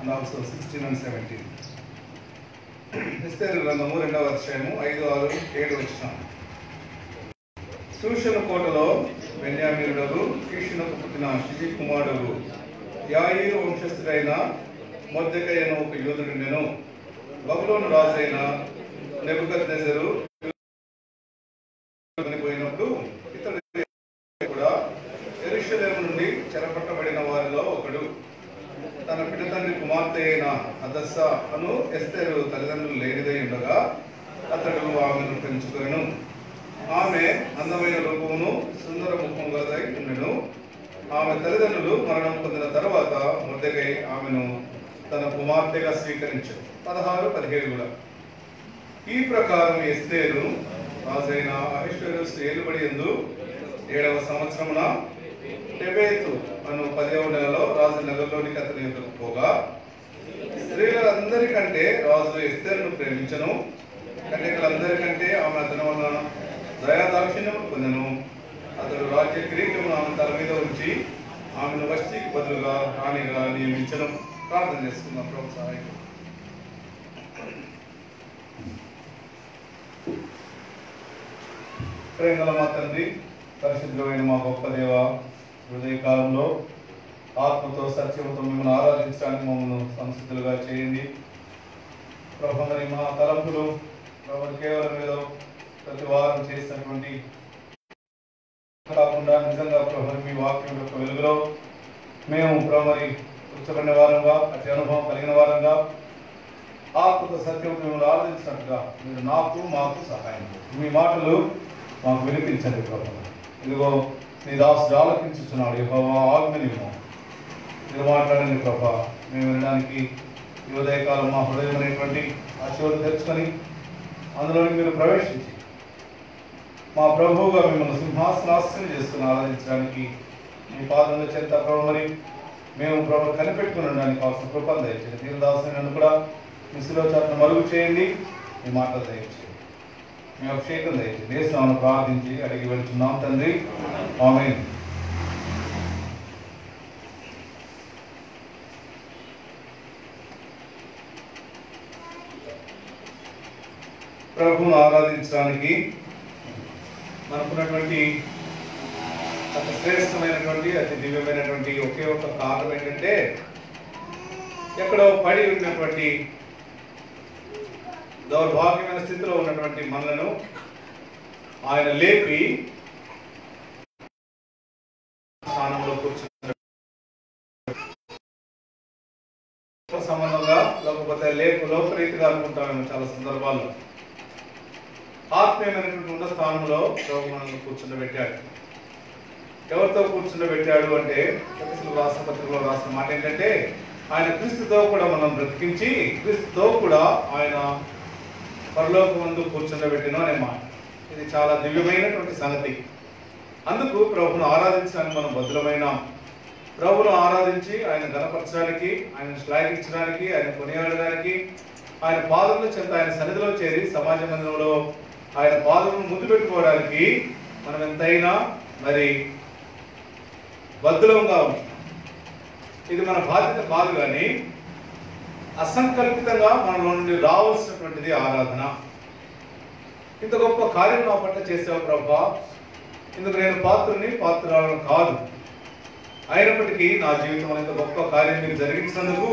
and also 16 and 17. ఎస్తేరు గ్రంథము 2వ అధ్యాయము 5, 6, 7 వచనం. సూషను కోటలో బెన్యామీనుడు కీషునకు పుట్టిన షిజి కుమారుడు యాయీరు వంశస్థుడైన మొర్దెకై అను ఒక యోధుడుండెను. బబులోను రాజైన నెబుకద్నెజరు పోయినప్పుడు ఇతడు కూడా యెరూషలేము నుండి చెరపట్టబడిన వారిలో ఒకడు. తన పినతండ్రి కుమార్తె అయిన హదస్సా అను ఎస్తేరు తల్లిదండ్రులు లేనిదై ఉండగా అతడు ఆమెను పెంచుకొనెను. ఆమె అందమైన రూపమును సుందర ముఖము గలదై ఉండెను. ఆమె తల్లిదండ్రులు మరణం పొందిన తర్వాత మొర్దెకై ఆమెను తన కుమార్తెగా స్వీకరించాడు. 16, 17 కూడా. ఈ ప్రకారం ఎస్తేరు రాజైన అహష్వేరోషు ఏలుబడి యందు 7వ సంవత్సరమున టెబేతు అను 10వ నెలలో రాజు నగరంలోనికి అతని యొద్దకు పోగా స్త్రీలందరికంటే రాజు ఎస్తేరును ప్రేమించను. కన్యకలందరికంటే ఆమె అతని వలన దయాదాక్షిణ్యము పొందెను. అతడు రాజ్య కిరీటమును ఆమె తల మీద ఉంచి ఆమెను వష్టికి బదులుగా రాణిగా నియమించను. ప్రార్థన చేసుకుందాం. ప్రభు సహాయం. ప్రేమగల మా తండ్రి, పరిశుద్ధమైన మా గొప్ప దేవ, హృదయకాలంలో ఆత్మతో సత్యముతో మిమ్మల్ని ఆరాధించడానికి మమ్మల్ని సంసిద్ధులుగా చేయండి. ప్రభు మరి మా తలంపులు ప్రభు కేవలం ఏదో ప్రతి వారం చేసినటువంటి కాకుండా నిజంగా ప్రభు మీ వాక్యం యొక్క వెలుగులో మేము ప్రభు మరి కూర్చోబడిన వారంగా అతి అనుభవం కలిగిన వారంగా ఆత్మతో సత్యముతో మిమ్మల్ని ఆరాధించినట్టుగా మీరు మాకు సహాయం మీ మాటలు మాకు వినిపించండి ప్రభు. ఇదిగో నీ దాసుడు ఆలకించుతున్నాడు. యెహోవా ఆజ్ఞనిమ్ము, మీరు మాట్లాడండి ప్రభా. మేము వినడానికి ఈ ఉదయకాలం మా హృదయం అనేటువంటి ఆ చెవులు తెరుచుకొని అందులోని మీరు ప్రవేశించి మా ప్రభువుగా మిమ్మల్ని సింహాసనాసనం చేసుకుని ఆరాధించడానికి మీ పాదముల చెంత ప్రభు మరి మేము ప్రభు కనిపెట్టుకుని ఉండడానికి కావాల్సిన కృపను దయచేయండి. దీని దాసుని నన్ను కూడా మీ శిలువ చాటును మరుగు చేయండి. మీ మాటలు దయచేయండి, మీ అభిషేకం దయచేయండి. దేశంలో ప్రార్థించి అడిగి వెళ్తున్నాం తండ్రి, ఆమేన్. ప్రభువును ఆరాధించడానికి మనకున్నటువంటి అతి శ్రేష్టమైనటువంటి అతి దివ్యమైనటువంటి ఒకే ఒక కారణం ఏంటంటే ఎక్కడో పడి ఉన్నటువంటి దౌర్భాగ్యమైన స్థితిలో ఉన్నటువంటి మనలను ఆయన లేపి స్థానంలో కూర్చున్న సంబంధంగా లేకపోతే లోకరీతిగా అనుకుంటామేమో చాలా సందర్భాల్లో. ఆత్మీయమైనటువంటి ఉన్న స్థానంలో ప్రభు మనల్ని కూర్చుండబెట్టాడు. ఎవరితో కూర్చుండబెట్టాడు అంటే రాష్ట్ర పత్రికలో రాసిన మాట ఏంటంటే ఆయన క్రీస్తుతో కూడా మనం బ్రతికించి క్రీస్తుతో కూడా ఆయన పరలోకమందు కూర్చుండబెట్టిన అనే మాట. ఇది చాలా దివ్యమైనటువంటి సంగతి. అందుకు ప్రభువును ఆరాధించడానికి మనం బద్దులమైనాం. ప్రభువును ఆరాధించి ఆయన ఘనపరచడానికి, ఆయన శ్లాఘించడానికి, ఆయన కొనియాడడానికి, ఆయన పాదముల చెంత ఆయన సన్నిధిలో చేరి సమాజ మందిరంలో ఆయన పాదమును ముందు పెట్టుకోవడానికి మనం ఎంతైనా మరి బద్దులంగా ఉంటాం. ఇది మన బాధ్యత కాదు, కానీ అసంకల్పితంగా మనలో నుండి రావాల్సినటువంటిది ఆరాధన. ఇంత గొప్ప కార్యం నా పట్ల చేసావు ప్రభా, ఇందుకు నేను పాత్రురాలను కాదు, అయినప్పటికీ నా జీవితంలో ఇంత గొప్ప కార్యం మీరు జరిగించినందుకు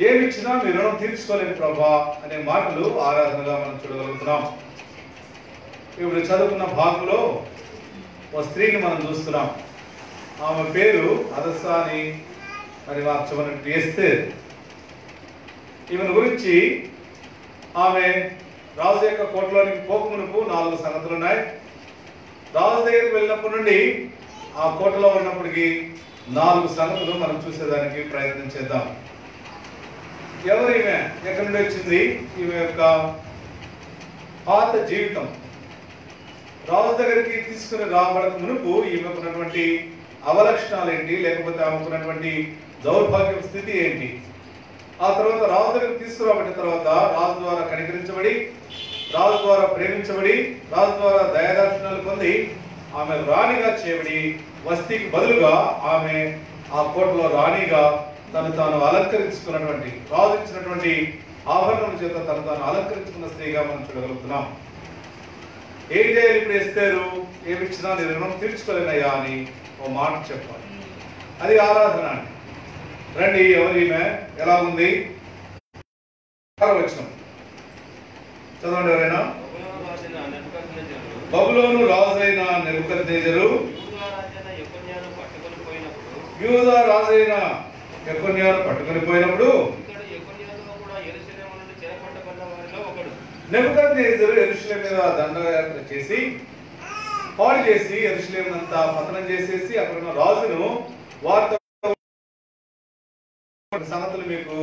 ఏమిచ్చినా మీ రుణం తీర్చుకోలేని ప్రభా అనే మాటలు ఆరాధనగా మనం చూడగలుగుతున్నాం. ఇప్పుడు చదువుకున్న భాగంలో ఓ స్త్రీని మనం చూస్తున్నాం. ఆమె పేరు హదస్సా అని మరి మార్చమన్నట్టు ఎస్తేరు. ఈమెను గురించి ఆమె రాజు యొక్క కోటలోనికి పోకమునుపు 4 సంగతులు ఉన్నాయి. రాజు దగ్గరికి వెళ్ళినప్పటి నుండి ఆ కోటలో ఉన్నప్పటికీ 4 సంగతులు మనం చూసేదానికి ప్రయత్నం చేద్దాం. ఎవరు ఈమె, ఎక్కడి నుండి వచ్చింది, ఈమె యొక్క పాత జీవితం, రాజు దగ్గరికి తీసుకుని రాబడక మునుపు ఈమెకున్నటువంటి అవలక్షణాలు ఏంటి, లేకపోతే ఆమెకున్నటువంటి దౌర్భాగ్య స్థితి ఏంటి, ఆ తర్వాత రాజు దగ్గరికి తీసుకురాబడిన తర్వాత రాజు ద్వారా కనికరించబడి, రాజు ద్వారా ప్రేమించబడి, రాజు ద్వారా దయాదాక్షిణ్యాలు పొంది ఆమె రాణిగా చేయబడి వస్తీకి బదులుగా ఆమె ఆ కోటలో రాణిగా తను తాను అలంకరించుకున్నటువంటి, రాజు ఇచ్చినటువంటి ఆభరణం చేత తను తాను అలంకరించుకున్న స్త్రీగా మనం చూడగలుగుతున్నాం. ఏం చేయాలి ఇప్పుడు ఎస్తేరు? ఏమిచ్చినా నేను రుణం తీర్చుకోలేనయ్యా అని ఓ మాట చెప్పాలి. అది ఆరాధన అండి. రండి, ఎవరిమే ఎలా ఉంది? వచనం చదవండి ఎవరైనా. బబులోను రాజైన నెబుకద్నెజరు యూదా రాజైన యెకొన్యాను పట్టుకొని పోయినప్పుడు నెబుకద్నెజరు యెరూషలేము మీద దండయాత్ర చేసి పాడు చేసి యెరూషలేము అంతా పతనం చేసేసి అక్కడ ఉన్న రాజును వార్త సంగతులు మీకు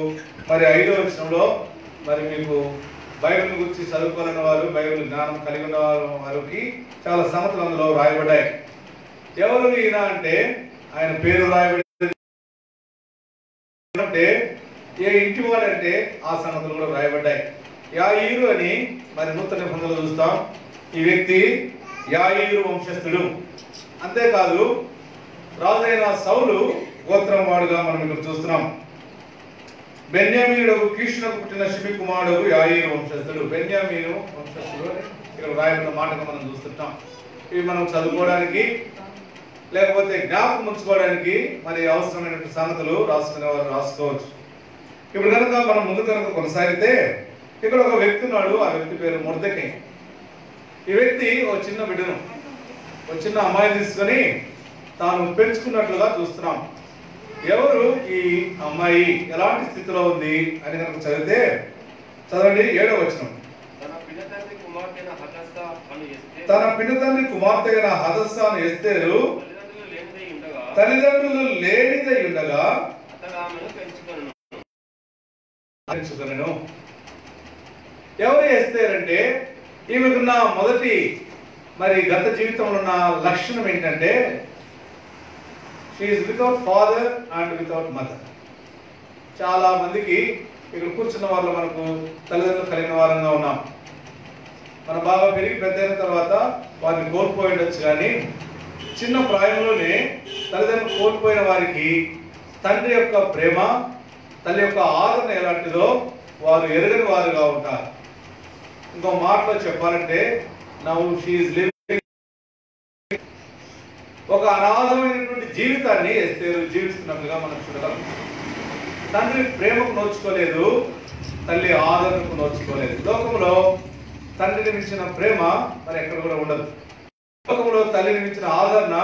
మరి 5వ వచనంలో మరి మీకు బైబిల్ గురించి చదువుకోలేని వారు, బైబిల్ జ్ఞానం కలిగి ఉన్న వారికి చాలా సంగతులు అందులో రాయబడ్డాయి. ఎవరు ఈయన అంటే ఆయన పేరు రాయబడి అంటే ఏ ఇంటి వాడంటే ఆ సంగతులు కూడా రాయబడ్డాయి. యాయీరు అని మరి నూతన నిబంధనలు చూస్తాం. ఈ వ్యక్తి యాయీరు వంశస్థుడు. అంతేకాదు రాజైన సౌలు గోత్రం వాడుగా మనం ఇక్కడ చూస్తున్నాం. బెన్యామీనుడు కీషునకు పుట్టిన షిమి కుమారుడు యాయీరు వంశస్థుడు. బెన్యామీను వంశస్థుడు అని ఇక్కడ రాయబడిన మాటగా మనం చూస్తుంటాం. ఇవి మనం చదువుకోవడానికి లేకపోతే జ్ఞాపకం ఉంచుకోవడానికి మరి అవసరమైనటువంటి సంగతులు రాసుకునే వారు రాసుకోవచ్చు. ఇప్పుడు కనుక మనం ముందు కనుక కొనసాగితే ఇక్కడ ఒక వ్యక్తి ఉన్నాడు. ఆ వ్యక్తి పేరు మొర్దెకై. ఈ వ్యక్తి ఒక చిన్న బిడ్డను, ఒక చిన్న అమ్మాయిని తీసుకొని తాను పెంచుకున్నట్లుగా చూస్తున్నాం. ఎవరు ఈ అమ్మాయి, ఎలాంటి స్థితిలో ఉంది అని కనుక చదివితే చదవండి 7వ వచనం. తన పినతండ్రి కుమార్తె అయిన హదస్సా అను ఎస్తేరు తల్లిదండ్రులు లేనిదై ఉండగా పెంచుకొనెను. ఎవరు ఎస్తేరు అంటే ఈమెకున్న మొదటి మరి గత జీవితంలో ఉన్న లక్షణం ఏంటంటే she is without father and without mother. చాలా మందికి ఇక్కడ కూర్చున్న వాళ్ళు మనకు తల్లిదండ్రులు కలిగిన వారంగా ఉన్నాం. మనం బాగా పెరిగి పెద్ద అయిన తర్వాత వారిని కోల్పోయి ఉండొచ్చు, కానీ చిన్న ప్రాయంలోనే తల్లిదండ్రులు కోల్పోయిన వారికి తండ్రి యొక్క ప్రేమ, తల్లి యొక్క ఆదరణ ఎలాంటిదో వారు ఎరగని వారుగా ఉంటారు. ఇంకో మాటలో చెప్పాలంటే నౌ షీ ఈజ్ లివింగ్ ఒక అనాథమైనటువంటి జీవితాన్ని ఎస్తేరు జీవిస్తున్నట్లుగా మనం చూడగలం. తండ్రి ప్రేమకు నోచుకోలేదు, తల్లి ఆదరణకు నోచుకోలేదు. లోకంలో తండ్రిని మించిన ప్రేమ మరి ఎక్కడ కూడా ఉండదు. లోకంలో తల్లిని మించిన ఆదరణ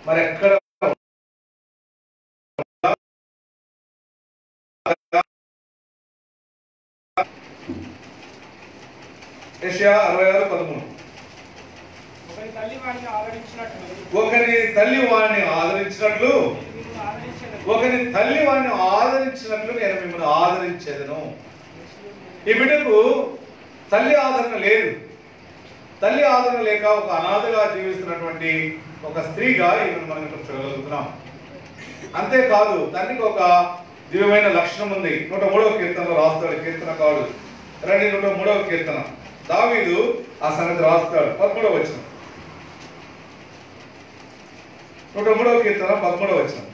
మరి ఎక్కడ యెషయా 66:13 ఒకని తల్లి వాడిని ఆదరించినట్లు ఒకని తల్లి వాడిని ఆదరించినట్లు నేను మిమ్మల్ని ఆదరించేదను. ఈ బిడ్డకు తల్లి ఆదరణ లేదు. తల్లి ఆదరణ లేక ఒక అనాథగా జీవిస్తున్నటువంటి ఒక స్త్రీగా ఈమెను మనం ఇక్కడ చూడగలుగుతున్నాం. అంతేకాదు తండ్రికి ఒక దివ్యమైన లక్షణం ఉంది. 103వ కీర్తనలో రాస్తాడు కీర్తనకారుడు. రండి 103వ కీర్తన. దావీదు ఆ సంగతి రాస్తాడు. 13వ వచనం. 103వ కీర్తన 13వ వచనం.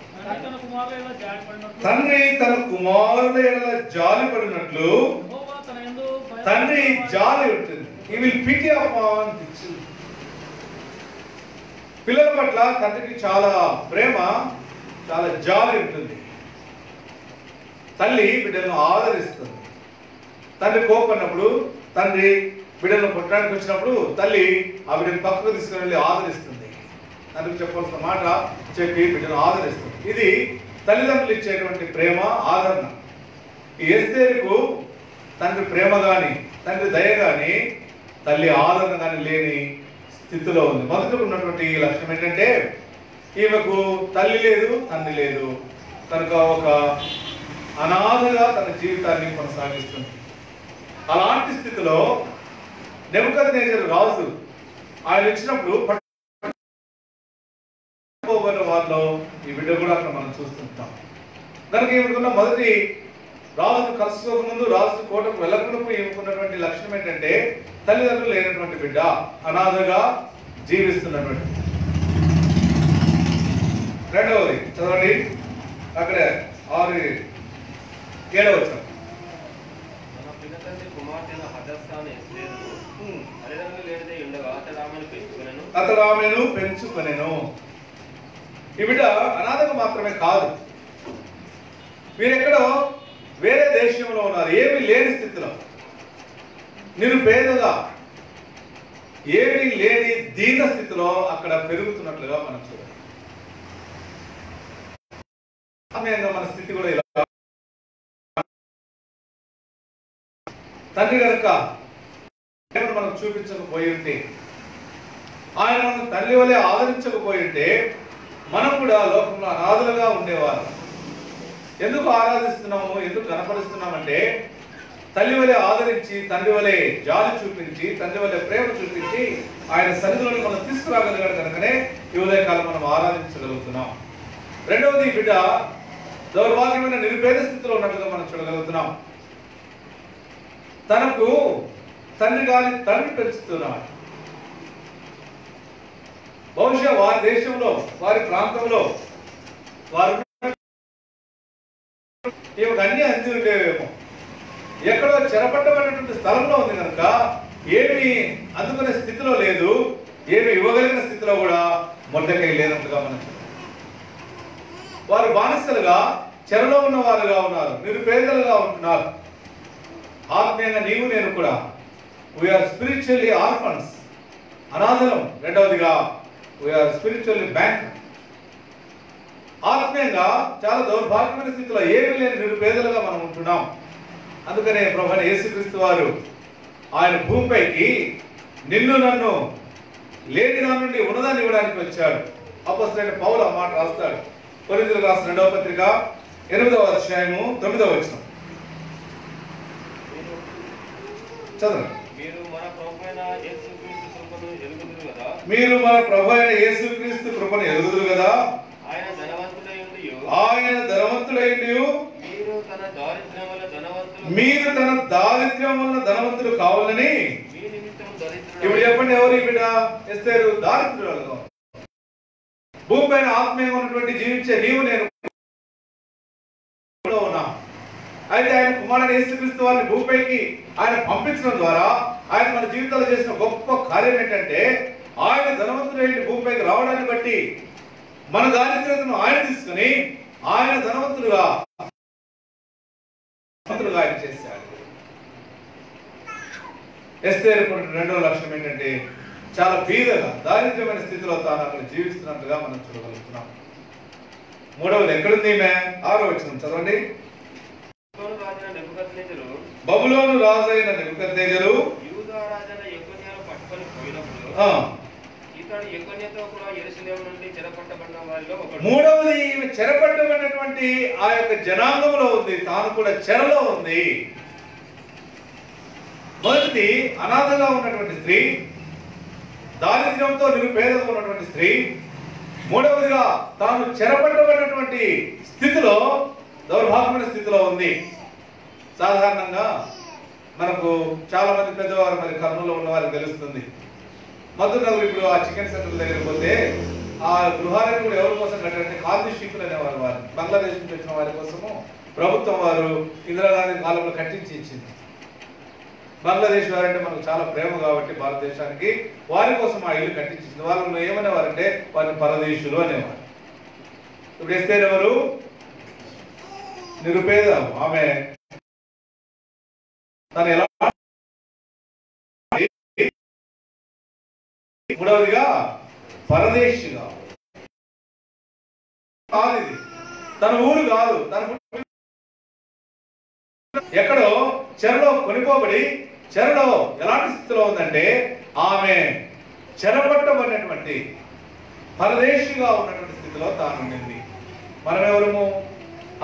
తండ్రి తన కుమారుల ఎడల జాలి పడినట్లు తండ్రి జాలి ఉంటుంది. He will pity upon the children. పిల్లల పట్ల తండ్రికి చాలా ప్రేమ, చాలా జాలి ఉంటుంది. తల్లి బిడ్డలను ఆదరిస్తుంది. తండ్రి కోపడినప్పుడు, తండ్రి బిడ్డలను కొట్టడానికి వచ్చినప్పుడు తల్లి ఆ బిడ్డను పక్కకు తీసుకుని వెళ్ళి ఆదరిస్తుంది. తండ్రికి చెప్పాల్సిన మాట చెప్పి బిడ్డను ఆదరిస్తుంది. ఇది తల్లిదండ్రులు ఇచ్చేటువంటి ప్రేమ, ఆదరణ. ఈ ఎస్తేరుకు తండ్రి ప్రేమ కానీ, తండ్రి దయ కానీ, తల్లి ఆదరణ కానీ లేని స్థితిలో ఉంది. మొదట ఉన్నటువంటి లక్ష్యం ఏంటంటే ఈమెకు తల్లి లేదు, తండ్రి లేదు, కనుక ఒక అనాథగా తన జీవితాన్ని కొనసాగిస్తుంది. అలాంటి స్థితిలో నెబుకద్నెజరు రాజు ఆయన ఇచ్చినప్పుడు వారిలో ఈ బిడ్డ కూడా అక్కడ మనం చూస్తుంటాం. కనుక ఈమెకున్న మొదటి రాజు కలుసుకోకముందు, రాజు కోటకు వెళ్ళకముందు ఈమెకున్నటువంటి లక్షణం ఏంటంటే తల్లిదండ్రులు లేనటువంటి బిడ్డ, అనాథగా జీవిస్తున్నటువంటి. రెండవది చదవండి, అక్కడ 7వ వచనం. మన పినతండ్రి కుమార్తెను హదస్సాను ఎస్తేరును తల్లిదండ్రులు లేనిదే ఉండగా అతడు ఆమెను పెంచుకొనెను. ఈ బిడ్డ అనాథకు మాత్రమే కాదు, మీరెక్కడో వేరే దేశంలో ఉన్నారు, ఏమీ లేని స్థితిలో, నిరుపేదగా, ఏమీ లేని దీన స్థితిలో అక్కడ పెరుగుతున్నట్లుగా మనం చూడాలి. మన స్థితి కూడా ఇలా. తండ్రి కనుక మనకు చూపించకపోయి ఉంటే, ఆయన మనం తల్లి వలె ఆదరించకపోయి ఉంటే, మనం కూడా లోకంలో అనాథలుగా ఉండేవారు. ఎందుకు ఆరాధిస్తున్నాము, ఎందుకు కనపరుస్తున్నామంటే, తల్లి వలె ఆదరించి, తండ్రి వలె జాలి చూపించి, తండ్రి వలె ప్రేమ చూపించి ఆయన సన్నిధిలోకి మనం తీసుకురాగలిగాడు కనుకనే ఈ ఉదయకాలం మనం ఆరాధించగలుగుతున్నాం. రెండవది, బిడ్డ దౌర్భాగ్యమైన నిరుపేద స్థితిలో ఉన్నట్లుగా మనం చూడగలుగుతున్నాం. తనకు తండ్రి గాని తండ్రి పెంచుతున్నాడు. బహుశా వారి దేశంలో, వారి ప్రాంతంలో వారు అన్ని అంది ఉండేవేమో, ఎక్కడో చెరపట్టబడినటువంటి స్థలంలో ఉంది కనుక ఏమి అందుకునే స్థితిలో లేదు, ఏమి ఇవ్వగలిగిన స్థితిలో కూడా మొదకై లేనట్టుగా మనం వారు బానిసలుగా చెరలో ఉన్న వారుగా ఉన్నారు, నిరుపేదలుగా ఉంటున్నారు. ఆత్మీయంగా నీవు నేను కూడా వీఆర్ స్పిరిచువల్లీ ఆర్ఫన్స్, అనాథలం. రెండవదిగా వీఆర్ స్పిరిచువల్లీ బ్యాంక్. ఆత్మీయంగా చాలా దౌర్భాగ్యమైన స్థితిలో ఏమీ లేని నిరుపేదలుగా మనం ఉంటున్నాం. అందుకనే ప్రభువైన యేసుక్రీస్తు వారు ఆయన భూమిపైకి నిన్ను నన్ను లేని దాని నుండి ఉన్నదాన్ని ఇవ్వడానికి వచ్చాడు. అపోస్తలుడైన పౌలు ఆ మాట రాస్తాడు. కొరింథీయులకు రాసిన 2వ పత్రిక 8వ అధ్యాయము 9వ వచనం చదవండి. మీరు మన ప్రభువైన యేసుక్రీస్తు కృపను ఎరుగుదురు కదా, మీరు మన ప్రభువైన యేసుక్రీస్తు కృపను ఎరుగుదురు కదా, ఆయన ధనవంతుడైయుండియు మీరు తన దారిద్ర్యం వలన ధనవంతులు కావాలని. ఇప్పుడు చెప్పండి, ఎవరు ఈ బిడ్డ? ఎస్తేరు దారిద్ర్యాలుగా భూమిపైన ఆత్మీయంగా ఉన్నటువంటి జీవించే నీవు నేను ఉన్నా. అయితే ఆయన కుమారుడు యేసుక్రీస్తు వారిని భూమిపైకి ఆయన పంపించడం ద్వారా ఆయన మన జీవితాల్లో చేసిన గొప్ప కార్యం ఏంటంటే, ఆయన ధనవంతుడైన భూమిపైకి రావడాన్ని బట్టి మన దారిద్ర్యతను ఆయన తీసుకుని ఆయన ధనవంతులుగా ఆయన చేశాడు. ఎస్తేరు రెండవ లక్ష్యం ఏంటంటే, చాలా బీదగా దారిద్ర్యమైన స్థితిలో తాను అక్కడ జీవిస్తున్నట్టుగా మనం చూడగలుగుతున్నాం. మూడవది ఎక్కడుంది? 6వ వచనం చదవండి. బబులోను రాజైన నెబుకద్నెజరు యూదా రాజైన యెకొన్యాను పట్టుకొని పోయినప్పుడు ఇతడు యెకొన్యాతో కూడా యెరూషలేము నుండి చెరపట్టబడిన వారిలో ఒకడు. మూడవది, చెరపట్టబడినటువంటి ఆ యొక్క జనాంగంలో ఉంది, తాను కూడా చెరలో ఉంది. మొదటిది అనాథగా ఉన్నటువంటి స్త్రీ, దారిద్ర్యంతో నిరుపేదగా ఉన్నటువంటి స్త్రీ. మూడవదిగా తాను చెరపట్టబడినటువంటి స్థితిలో, దౌర్భాగ్యమైన స్థితిలో ఉంది. సాధారణంగా మనకు చాలా మంది పెద్దవారు మరి కర్నూలులో ఉన్న వారికి తెలుస్తుంది. మధునగర్ ఇప్పుడు ఆ చికెన్ సెంటర్ దగ్గర పోతే ఆ గృహాలను కూడా ఎవరి కోసం కట్టారంటే కాంతి షీపులు అనేవారు. వారు బంగ్లాదేశ్ నుంచి వచ్చిన వారి కోసము ప్రభుత్వం వారు ఇందిరాగాంధీ కాలంలో కట్టించి ఇచ్చింది. బంగ్లాదేశ్ వారంటే మనకు చాలా ప్రేమ కాబట్టి భారతదేశానికి వారి కోసం ఆ ఇల్లు కట్టించింది. వాళ్ళు ఏమనేవారంటే వారిని పరదేశులు అనేవారు. ఇప్పుడు ఎస్తేరు ఎవరు? నిరుపేద ఆమె. తను ఎలా? మూడవదిగా పరదేశిగా. కాదు, ఇది తన ఊరు కాదు, తన ఎక్కడో చెరలో కొనిపోబడి చెరలో ఎలాంటి స్థితిలో ఉందంటే, ఆమె చెరపట్టబడినటువంటి పరదేశిగా ఉన్నటువంటి స్థితిలో తాను ఉండింది. మనం ఎవరము?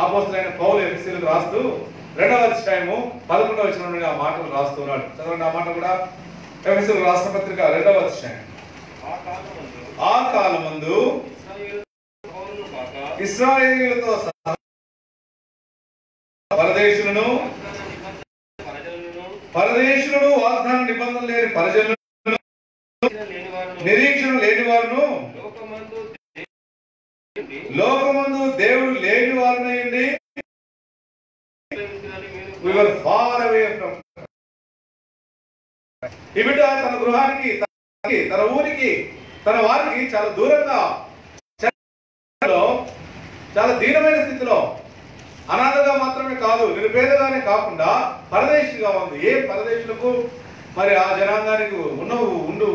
అపోస్తలుడైన పౌలు ఎఫెసీయులకు రాస్తూ 2వ అధ్యాయము 11వ వచనం నుండి ఆ మాటలు రాస్తున్నాడు. చదవండి ఆ మాట కూడా. ఎఫెసీయులకు రాసిన పత్రిక 2వ అధ్యాయం. ఆ కాలమందు ఇశ్రాయేలీయులతో పరదేశులను వాగ్దాన నిబంధన లేని ప్రజలను, నిరీక్షణ లేని వారును, లోకమందు దేవుడు లేని వారునై ఉండి We were far away from. ఈ బిడ్డ తన గృహానికి, తన ఊరికి, తన వారికి చాలా దూరంగా, చాలా దీనమైన స్థితిలో, అనాథగా మాత్రమే కాదు, నిరుపేదగానే కాకుండా పరదేశిగా ఉంది. ఏ పరదేశులకు మరి ఆ జనాంగానికి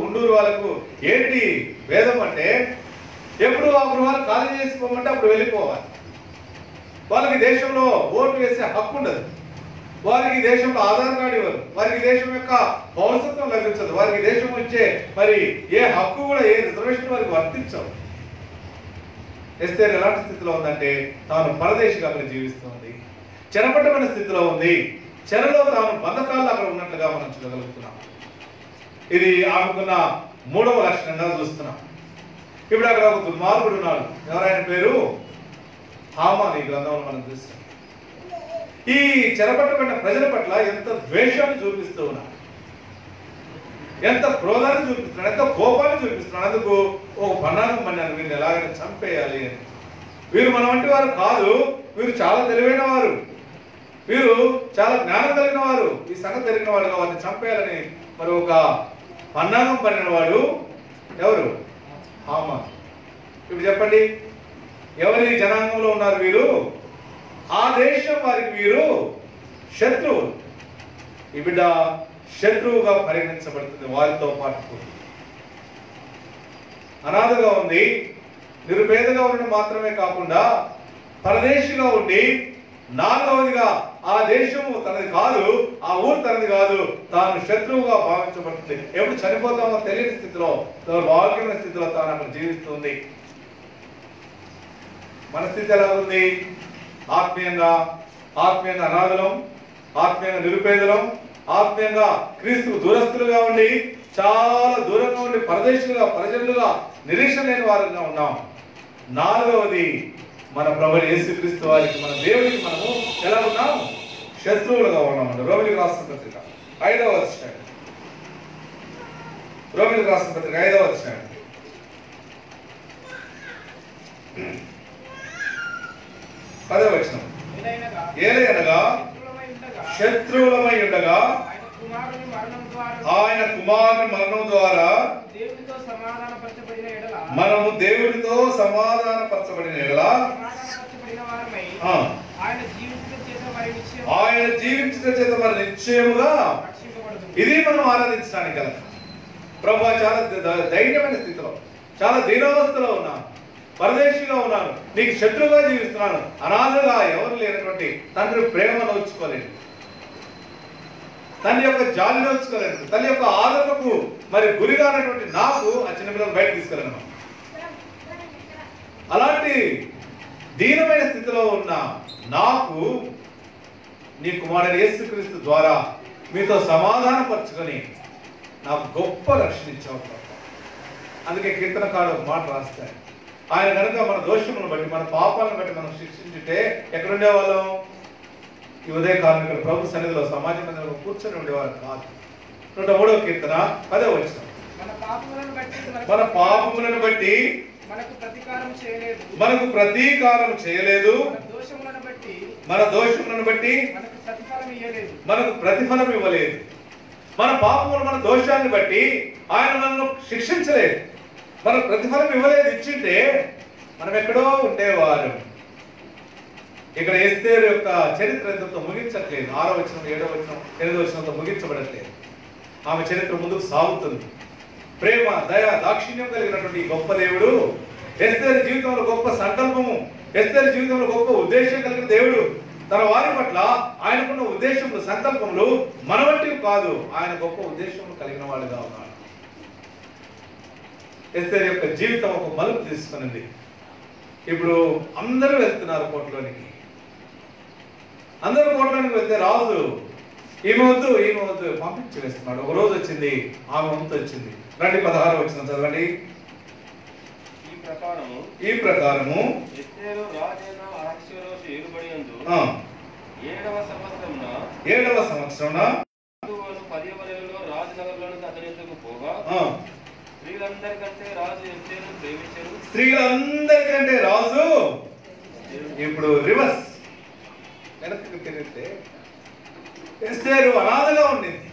ఉండూరు వాళ్ళకు ఏంటి వేదం అంటే, ఎప్పుడు ఆ గృహాలు ఖాళీ చేసుకోమంటే అప్పుడు వెళ్ళిపోవాలి. వాళ్ళకి దేశంలో ఓటు వేసే హక్కు ఉండదు, వారికి దేశంలో ఆధార్ కార్డు ఇవ్వరు, వారికి దేశం యొక్క పౌరసత్వం లభించదు, వారికి దేశం వచ్చే మరి ఏ హక్కు కూడా, ఏ రిజర్వేషన్ వారికి వర్తించవు. ఎస్తేర్ ఎలాంటి స్థితిలో ఉందంటే తాను పరదేశిగా అక్కడ జీవిస్తుంది, చెరపట్టమైన స్థితిలో ఉంది, చెరలో తాను బంధకాల్లో అక్కడ ఉన్నట్లుగా మనం చూడగలుగుతున్నాం. ఇది ఆమెకున్న 3వ లక్షణంగా చూస్తున్నాం. ఇప్పుడు అక్కడ ఒక దుర్మార్గుడు ఉన్నాడు, ఎవరైన పేరు హామాన్. ఈ గ్రంథంలో మనం చూస్తాం. ఈ చెరపట్టబడిన ప్రజల పట్ల ఎంత ద్వేషాన్ని చూపిస్తూ ఉన్నాడు, ఎంత క్రోధాన్ని చూపిస్తున్నాడు, ఎంత కోపాన్ని చూపిస్తున్నాడు. అందుకు ఒక పన్నాగం పన్నాను, వీరిని ఎలాగైనా చంపేయాలి అని. వీరు మన వంటి వారు కాదు, వీరు చాలా తెలివైన వారు, వీరు చాలా జ్ఞానం కలిగిన వారు, ఈ సంగతి తెలిగిన వాడుగా వారిని చంపేయాలని మరి ఒక పన్నాగం పడిన వాడు ఎవరు? హామాన్. ఇప్పుడు చెప్పండి, ఎవరి జనాంగంలో ఉన్నారు వీరు? ఆ దేశం వారికి వీరు శత్రువు. ఈ బిడ్డ శత్రువుగా పరిగణించబడుతుంది. వారితో పాటు అనాథగా ఉంది, నిరుపేదగా ఉండడం మాత్రమే కాకుండా పరదేశిగా ఉండి, 4వదిగా ఆ దేశము తనది కాదు, ఆ ఊరు తనది కాదు, తాను శత్రువుగా భావించబడుతుంది. ఎప్పుడు చనిపోతామో తెలియని స్థితిలో, భాగ్యమైన స్థితిలో తాను అక్కడ జీవిస్తుంది. మన స్థితి ఎలా ఉంది? ఆత్మీయంగా అనాథలం, ఆత్మీయంగా నిరుపేదలం, ఆత్మీయంగా క్రీస్తుకు దూరస్తులుగా ఉండి, చాలా దూరంగా ఉండి పరదేశులుగా, ప్రజలుగా, నిరీక్షణ లేని వారుగా ఉన్నాం. 4వది, మన ప్రభువు యేసుక్రీస్తు వారికి, మన దేవుడికి మనము ఎలా ఉన్నాం? శత్రువులుగా ఉన్నామండి. రోమిలికి రాసిన పత్రిక 5వ అధ్యాయం, రోమిలికి రాసిన పత్రిక 5వ అధ్యాయం 10వ వచనం. ఏలయనగా శత్రువులమై ఉండగా ఆయన కుమారుని మరణం ద్వారా మనము దేవుడితో సమాధానపరచబడిన ఎడల ఆయన జీవించిన చేత మరి నిశ్చయముగా, ఇది మనం ఆరాధించడానికి గల ప్రభువా, చాలా ధైర్యమైన స్థితిలో, చాలా దీనావస్థలో ఉన్నాను, పరదేశిగా ఉన్నాను, నీకు శత్రువుగా జీవిస్తున్నాను, అనాథగా ఎవరు లేనటువంటి తండ్రి ప్రేమ నోచుకోలేదు, తన యొక్క జాలి నోచుకోలేదు, తన యొక్క ఆదరణకు మరి గురిగా ఉన్నటువంటి నాకు ఆ చిన్నపిల్లలు బయట తీసుకెళ్ళను. అలాంటి దీనమైన స్థితిలో ఉన్న నాకు నీ కుమారుడు యేసుక్రీస్తు ద్వారా మీతో సమాధానపరచుకొని నాకు గొప్ప రక్షణ ఇచ్చావు. అందుకే కీర్తనకారుడు ఒక మాట రాస్తాడు, ఆయన కనుక మన దోషములను బట్టి, మన పాపాలను బట్టి మనం శిక్షించుంటే ఎక్కడుండే వాళ్ళం? ఈ ఉదయకాలం ఇక్కడ ప్రభు సన్నిధిలో సమాజ మందిరంలో కూర్చొని ఉండేవారు కాదు. 103వ కీర్తన 10వ వచనం. మన పాపములను బట్టి మనకు ప్రతీకారం చేయలేదు, మన దోషములను బట్టి మనకు ప్రతిఫలం ఇవ్వలేదు. మన పాపములు, మన దోషాన్ని బట్టి ఆయన మనల్ని శిక్షించలేదు, మన ప్రతిఫలం ఇవ్వలేదు. ఇచ్చింటే మనం ఎక్కడో ఉండేవారు. ఇక్కడ ఎస్తేరు యొక్క చరిత్ర ఎంతో ముగించట్లేదు. 6వ వచనం, 7వ వచనం, 8వ వచనంతో ముగించబడట్లేదు. ఆమె చరిత్ర ముందుకు సాగుతుంది. ప్రేమ, దయ, దాక్షిణ్యం కలిగినటువంటి ఈ గొప్ప దేవుడు, ఎస్తేరు జీవితంలో గొప్ప సంకల్పము, ఎస్తేరు జీవితంలో గొప్ప ఉద్దేశం కలిగిన దేవుడు, తన వారి పట్ల ఆయనకున్న ఉద్దేశములు, సంకల్పములు మన వంటివి కాదు, ఆయన గొప్ప ఉద్దేశములు కలిగిన వాడుగా ఉన్నాడు. ఎస్తేరు యొక్క జీవితం ఒక మలుపు తీసుకునింది. ఇప్పుడు అందరూ వెళ్తున్నారు కోటలోనికి. అందరూ కోటలోనికి వెళ్తే రాజు ఈమె వద్దు పంపించి వేస్తున్నాడు. ఒక రోజు వచ్చింది, ఆమె వంతు వచ్చింది. రండి 16వ వచనం చదవండి. ఈ ప్రకారము ఎస్తేరు రాజైన అహష్వేరోషు ఏలుబడియందు 7వ సంవత్సరమున 10వ నెలలో రాజనగర్లోనికి అతని ఎద్దుకు పోగా స్త్రీలందరికంటే రాజు ఎస్తేరును ప్రేమించారు. స్త్రీలందరికంటే రాజు, ఇప్పుడు రివర్స్, వెనక్కి తిరిగితే ఎస్తేరు అనాథగా ఉండింది,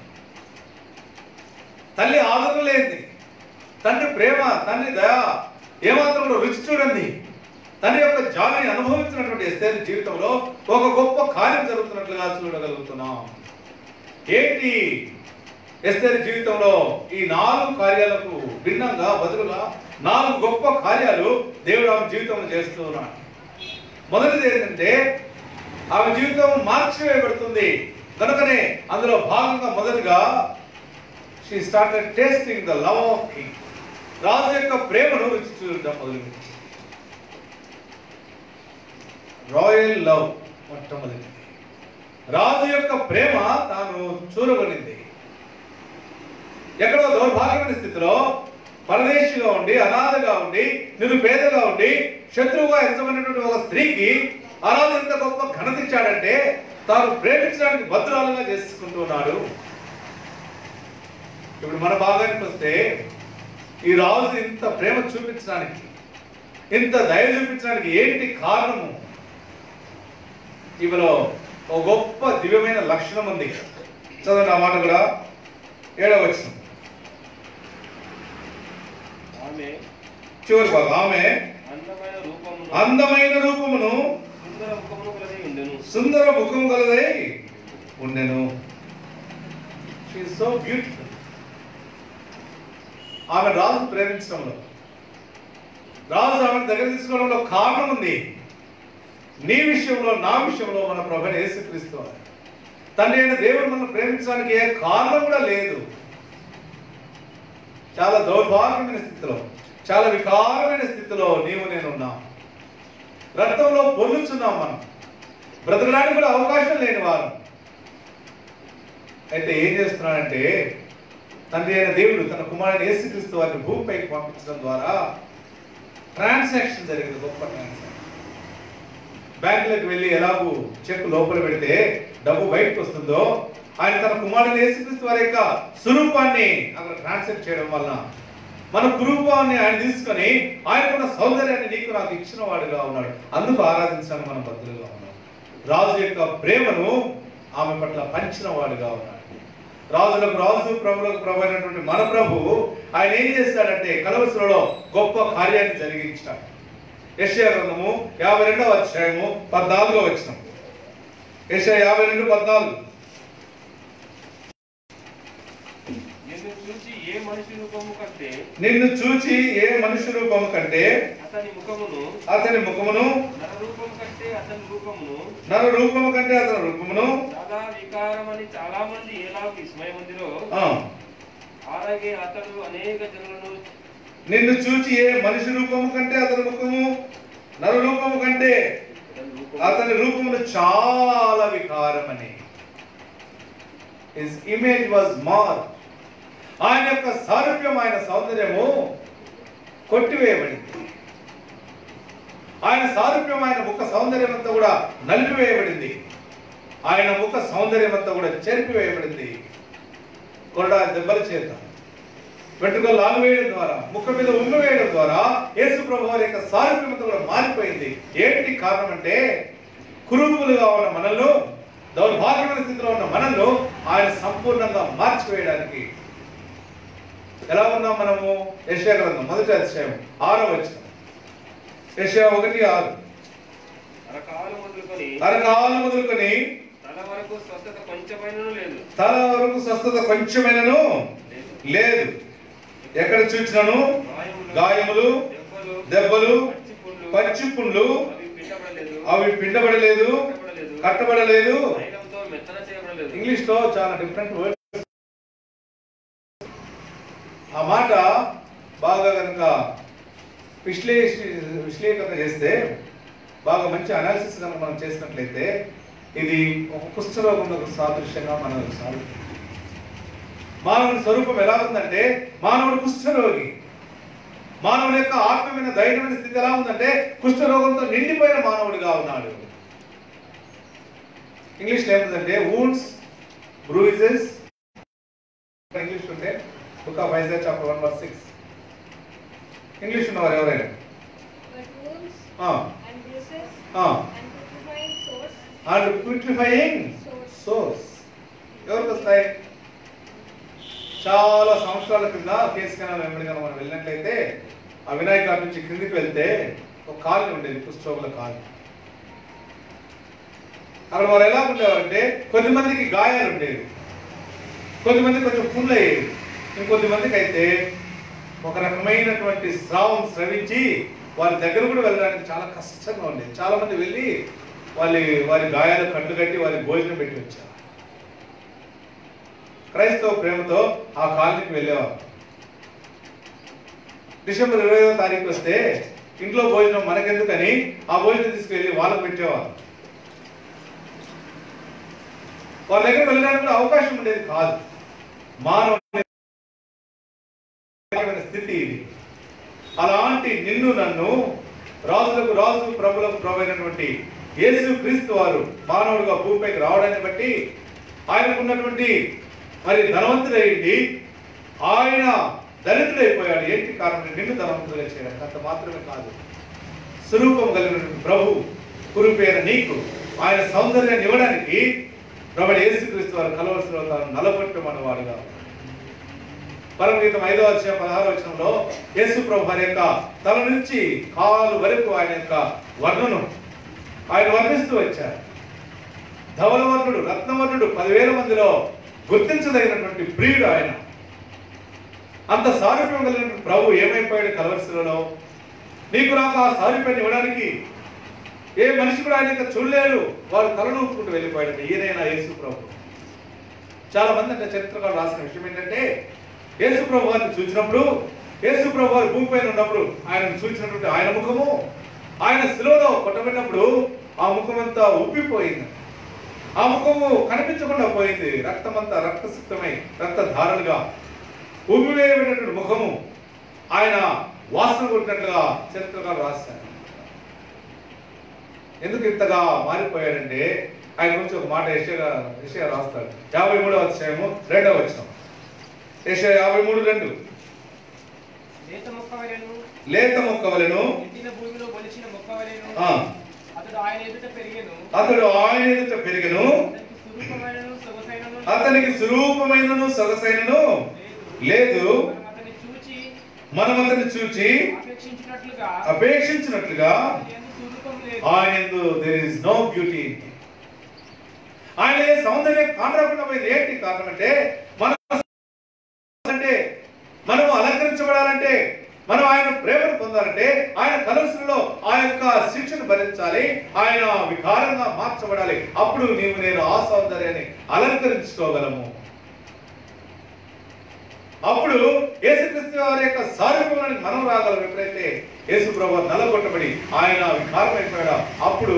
తల్లి ఆదరణ లేనిది, తండ్రి ప్రేమ, తండ్రి దయ ఏమాత్రం కూడా రుచి చూడండి, తండ్రి యొక్క జాలిని అనుభవించినటువంటి ఎస్తేరు జీవితంలో ఒక గొప్ప కార్యం జరుగుతున్నట్లుగా చూడగలుగుతున్నాం. ఏంటి ఎస్తేరు జీవితంలో ఈ 4 కార్యాలకు భిన్నంగా బదులుగా 4 గొప్ప కార్యాలు దేవుడు ఆమె జీవితంలో చేస్తూ ఉన్నాడు. మొదటిది ఏంటంటే ఆమె జీవితం మార్చివేయబడుతుంది. కనుకనే అందులో భాగంగా మొదటిగా she started tasting the love of king. రాజు యొక్క ప్రేమను రుచి చూడడం మొదలుపెట్టింది. రాయల్ లవ్ మొట్టమొదటి రాజు యొక్క ప్రేమ తాను చూరగొనింది. ఎక్కడో దౌర్భాగ్యమైన స్థితిలో పరదేశిగా ఉండి, అనాథగా ఉండి, నిరుపేదగా ఉండి, శత్రువుగా ఎంచబడినటువంటి ఒక స్త్రీకి ఆ రాజు ఎంత గొప్ప ఘనత ఇచ్చాడంటే తాను ప్రేమించడానికి భద్రాలుగా చేసుకుంటున్నాడు. ఇప్పుడు మన భాగానికి వస్తే ఈ రాజు ఇంత ప్రేమ చూపించడానికి, ఇంత దయ చూపించడానికి ఏంటి కారణము? ఈమెలో ఒక గొప్ప దివ్యమైన లక్షణం ఉంది. చదవండి ఆ మాట కూడా, 7వ వచనం చివరి భాగం. ఆమె అందమైన రూపమును సుందర ముఖము గలదై ఉండెను. She is so beautiful. ఆమె రాజు ప్రేమించడంలో, రాజు ఆమె దగ్గర తీసుకోవడంలో కారణం ఉంది. నీ విషయంలో, నా విషయంలో మన ప్రభువైన యేసుక్రీస్తు తండ్రి అయిన దేవుడు మనం ప్రేమించడానికి ఏ కారణం కూడా లేదు. చాలా దౌర్భాగ్యమైన స్థితిలో, చాలా వికారమైన స్థితిలో నీవు నేను ఉన్నాం. రక్తంలో పొల్లుచున్నాం. మనం బ్రతకడానికి కూడా అవకాశం లేని వారు. అయితే ఏం చేస్తున్నాడంటే తండ్రి అయిన దేవుడు తన కుమారుని యేసుక్రీస్తు వారిని భూమిపైకి పంపించడం ద్వారా ట్రాన్సాక్షన్ జరిగింది. గొప్ప ట్రాన్సాక్షన్. బ్యాంకులకు వెళ్ళి ఎలాగూ చెక్ లోపల పెడితే డబ్బు బయటకు వస్తుందో, ఆయన తన కుమారుని యేసుక్రీస్తు వారి యొక్క స్వరూపాన్ని అక్కడ ట్రాన్స్ఫర్ చేయడం వలన మన కురూపాన్ని ఆయన తీసుకొని ఆయనకున్న సౌందర్యాన్ని నీకు నాకు ఇచ్చిన వాడుగా ఉన్నాడు. అందుకు ఆరాధించడానికి మనం బదులుగా ఉన్నాం. రాజు యొక్క ప్రేమను ఆమె పట్ల పంచిన వాడుగా ఉన్నాడు. రాజులకు రాజు, ప్రభులకు ప్రభు అయినటువంటి మన ప్రభు ఆయన ఏం చేస్తాడంటే కలవసులలో గొప్ప కార్యాన్ని జరిగించాడు. యెషయా గ్రంథము 52వ అధ్యాయము 14వ వచనం. యెషయా 52:14. నిన్ను చూచి ఏ మనిషి రూపము కంటే అతని ముఖమును నర రూపము కంటే అతని రూపమును చాలా వికారమని చాలా మంది ఎలా విస్మయమందిరో అలాగే అతడు అనేక జనులను. నిన్ను చూచి ఏ మనిషి రూపము కంటే అతని ముఖము నర రూపము కంటే అతని రూపమును చాలా వికారమని. His image was marred. ఆయన యొక్క సారూప్యం, ఆయన సౌందర్యము కొట్టివేయబడింది. ఆయన సారూప్యం, ఆయన ముఖ సౌందర్యం అంతా కూడా నలిపివేయబడింది. ఆయన ముఖ సౌందర్యం అంతా కూడా చెరిపివేయబడింది. కొరడా దెబ్బల చేత, వెంట్రుకలు లాగివేయడం ద్వారా, ముఖం మీద ఉమ్మి వేయడం ద్వారా యేసు ప్రభువు వారి యొక్క సారూప్యం అంతా కూడా మారిపోయింది. ఏంటి కారణం అంటే కురూపులుగా ఉన్న మనల్ని, దౌర్భాగ్యమైన స్థితిలో ఉన్న మనల్ని ఆయన సంపూర్ణంగా మార్చివేయడానికి. ఎలా ఉన్నాం మనము? యెషయా గ్రంథం 1వ అధ్యాయం 6వ వచనం. యెషయా 1:6. అరకాలు మొదలుకొని తల వరకు స్వస్థత కొంచెమైనను లేదు. తల వరకు స్వస్థత కొంచెమైనను లేదు. ఎక్కడ చూచినను గాయములు, దెబ్బలు, పచ్చి పుండ్లు, అవి పిండబడలేదు, కట్టబడలేదు. ఇంగ్లీష్ లో చాలా డిఫరెంట్ వర్డ్. ఆ మాట బాగా కనుక విశ్లేషణ చేస్తే, బాగా మంచి అనాలిసిస్ కనుక మనం చేసినట్లయితే ఇది ఒక కుష్ఠరోగంలో సాదృశ్యంగా మనం సాగుతుంది. మానవుని స్వరూపం ఎలా ఉందంటే మానవుడు కుష్ఠరోగి. మానవుని యొక్క ఆత్మమైన ధైర్యమైన స్థితి ఎలా ఉందంటే కుష్ఠరోగంతో నిండిపోయిన మానవుడిగా ఉన్నాడు. ఇంగ్లీష్లో ఏముందంటే wounds, bruises. ఇంగ్లీష్ ఉంటే Book of Isaiah chapter 1:6. English ఉన్నవారు ఎవరైనా? and putrefying sores వస్తాయి. చాలా సంవత్సరాల కింద కేసు కెనాల్ వెంబడి కనుక మనం వెళ్ళినట్లయితే ఆ వినాయక ఘాట్ నుంచి కిందికి వెళ్తే ఒక కాలనీ ఉండేది, పుస్తోగుల కాలనీ. అక్కడ వారు ఎలా ఉండేవారంటే కొద్దిమందికి గాయాలు ఉండేవి, కొద్దిమంది కొంచెం పుండ్లు అయ్యేవి, ఇంకొద్దిమందికి అయితే ఒక రకమైనటువంటి స్రావం స్రవించి వారి దగ్గర కూడా వెళ్ళడానికి చాలా కష్టంగా ఉండేది. చాలా మంది వెళ్ళి వారి గాయాలు కట్టు కట్టి వారి భోజనం పెట్టి వచ్చారు. క్రైస్తవ ప్రేమతో ఆ కాలనీకి వెళ్ళేవారు. డిసెంబర్ 20వ తారీఖు వస్తే ఇంట్లో భోజనం మనకెందుకని ఆ భోజనం తీసుకెళ్ళి వాళ్ళకు పెట్టేవారు. వాళ్ళ దగ్గర వెళ్ళడానికి కూడా అవకాశం ఉండేది కాదు. మానవ స్థితి ఇది. అలాంటి నిన్ను నన్ను రాజులకు రాజు ప్రభులకు ప్రభు అయినటువంటి యేసు క్రీస్తు వారు మానవుడిగా భూమిపైకి రావడాన్ని బట్టి ఆయనకున్నటువంటి మరి ధనవంతుడైంది, ఆయన దళితుడైపోయాడు. ఏంటి కారణం? నిన్ను ధనవంతులుగా చేయడానికి. అంత మాత్రమే కాదు, స్వరూపం కలిగినటువంటి ప్రభు కురుపైన నీకు ఆయన సౌందర్యాన్ని ఇవ్వడానికి ప్రభు యేసుక్రీస్తు వారు కలవలసిన తాను నలగొట్టమన్నవాడుగా. పరమగీతం 5వ అధ్యాయం 16వ వచనంలో యేసు ప్రభు వారి యొక్క తల నుంచి కాలు వరకు ఆయన యొక్క వర్ణను ఆయన వర్ణిస్తూ వచ్చారు. ధవలవర్ణుడు, రత్నవర్ణుడు, 10,000 మందిలో గుర్తించదగినటువంటి ప్రియుడు ఆయన. అంత సారూప్యం కలిగినటువంటి ప్రభు ఏమైపోయాడు కలవరిశిలలో? నీకు నాకు ఆ సారూప్యాన్ని ఇవ్వడానికి ఏ మనిషి కూడా ఆయన చూడలేరు. వారు తలనూపుకుంటూ వెళ్ళిపోయాడు. ఈయనైనా యేసు ప్రభు. చాలా మంది అంటే చరిత్రకారులు రాసిన విషయం ఏంటంటే యేసు ప్రభు వారిని చూసినప్పుడు, యేసు ప్రభు వారు భూమిపైన ఉన్నప్పుడు ఆయనను చూసినటువంటి ఆయన ముఖము, ఆయన శిలువలో కొట్టబడినప్పుడు ఆ ముఖమంతా ఉబ్బిపోయింది. ఆ ముఖము కనిపించకుండా పోయింది. రక్తమంతా రక్తసిక్తమై రక్తధారలుగా ఉబ్బివేయబడినటువంటి ముఖము ఆయన వాసన కొట్టినట్లుగా చరిత్రకారులు రాశారు. ఎందుకు ఇంతగా మారిపోయాడంటే ఆయన గురించి ఒక మాట యెషయా రాస్తాడు. 53వ అధ్యాయము 2వ వచనం. యెషయా 53:2. లేత మొక్క వలెను అతడు ఆయన ఎదుట పెరిగెను, అతనికి స్వరూపమైనను సొగసైనను లేదు. మనం అతన్ని చూచి అపేక్షించినట్లుగా ఆయన యందు దేర్ ఇస్ నో బ్యూటీ. ఆయన సౌందర్యం కానరాకుండా పోయింది. ఏంటి కారణం అంటే మనం అలంకరించబడాలంటే, మనం ఆయన ప్రేమను పొందాలంటే ఆయన కలవరిశిలలో ఆ యొక్క శిక్షను భరించాలి, ఆయన వికారంగా మార్చబడాలి. అప్పుడు నీవు నేను ఆ సౌందర్యాన్ని అలంకరించుకోగలము. అప్పుడు యేసుక్రీస్తు వారి యొక్క సారూప్యానికి మనం రాగలం. ఎప్పుడైతే యేసు ప్రభువు నల్లగొట్టబడి ఆయన వికారం అయిపోయాడో అప్పుడు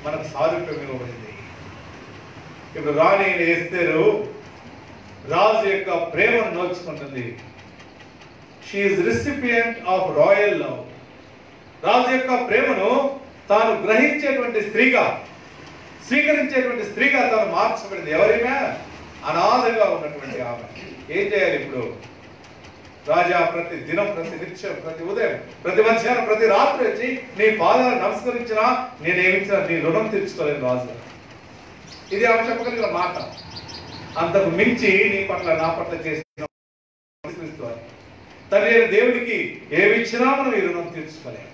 మనకు సారూప్యం ఇవ్వబడింది. ఇప్పుడు రాణి ఎస్తేరు రాజు యొక్క ప్రేమను నోచుకుంటుంది. She is recipient of royal love. రాజు యొక్క ప్రేమను తాను గ్రహించేటువంటి స్త్రీగా, స్వీకరించేటువంటి స్త్రీగా తాను మార్చబడింది. ఎవరైనా అనాథగా ఉన్నటువంటి ఆమె ఏం చేయాలి ఇప్పుడు? రాజా ప్రతి దినం, ప్రతి నిత్యం, ప్రతి ఉదయం, ప్రతి మధ్యాహ్నం, ప్రతి రాత్రి వచ్చి నీ పాదాలను నమస్కరించినా నేనేమిచ్చినా నీ రుణం తీర్చుకోలేను రాజు. ఇది ఆమె చెప్పగలిగిన మాట. అంతకు మించి నీ పట్ల నా పట్ల చేసిన తండ్రి దేవుడికి ఏమిచ్చినా మనం ఈ రుణం తీర్చుకోలేము.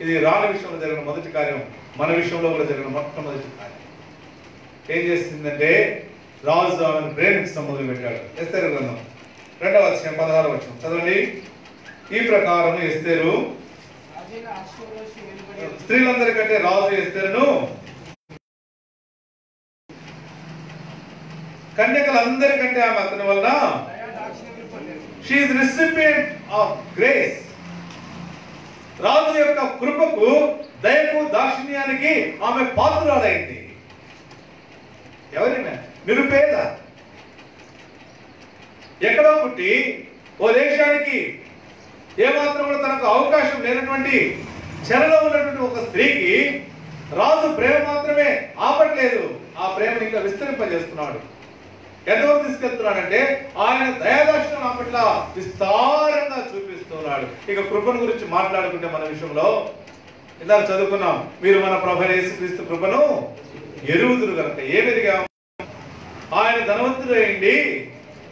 ఇది రాణి విషయంలో జరిగిన మొదటి కార్యం, మన విషయంలో కూడా జరిగిన మొట్టమొదటి కార్యం. ఏం చేసిందంటే రాజు ఆమెను ప్రేమించడం మొదలు పెట్టాడు. ఎస్తేరు గ్రంథం 2వ అధ్యాయం 16వ వచనం చదవండి. ఈ ప్రకారం ఎస్తేరు స్త్రీలందరికంటే రాజు ఎస్తేరును కన్యకలందరికంటే ఆమె అతని వలన she is recipient of grace. రాజు యొక్క కృపకు, దయకు, దాక్షిణ్యానికి ఆమె పాత్రురాలైంది. ఎవరిమే? నిరుపేద, ఎక్కడో పుట్టి ఓ దేశానికి ఏమాత్రం కూడా తనకు అవకాశం లేనటువంటి చెరలో ఉన్నటువంటి ఒక స్త్రీకి రాజు ప్రేమ మాత్రమే ఆపట్లేదు, ఆ ప్రేమను ఇంకా విస్తరింపజేస్తున్నాడు. ఎంతవరకు తీసుకెళ్తున్నాడంటే ఆయన దయాదాక్షిణ్యం నా పట్ల విస్తారంగా చూపిస్తున్నాడు. ఇక కృపను గురించి మాట్లాడుకుంటే మన విషయంలో ఇందాక చదువుకున్నాం, మీరు మన ప్రభు యేసుక్రీస్తు కృపను ఎరుగుదురు కనుక. ఏమెరిగాము? ఆయన ధనవంతుడైంది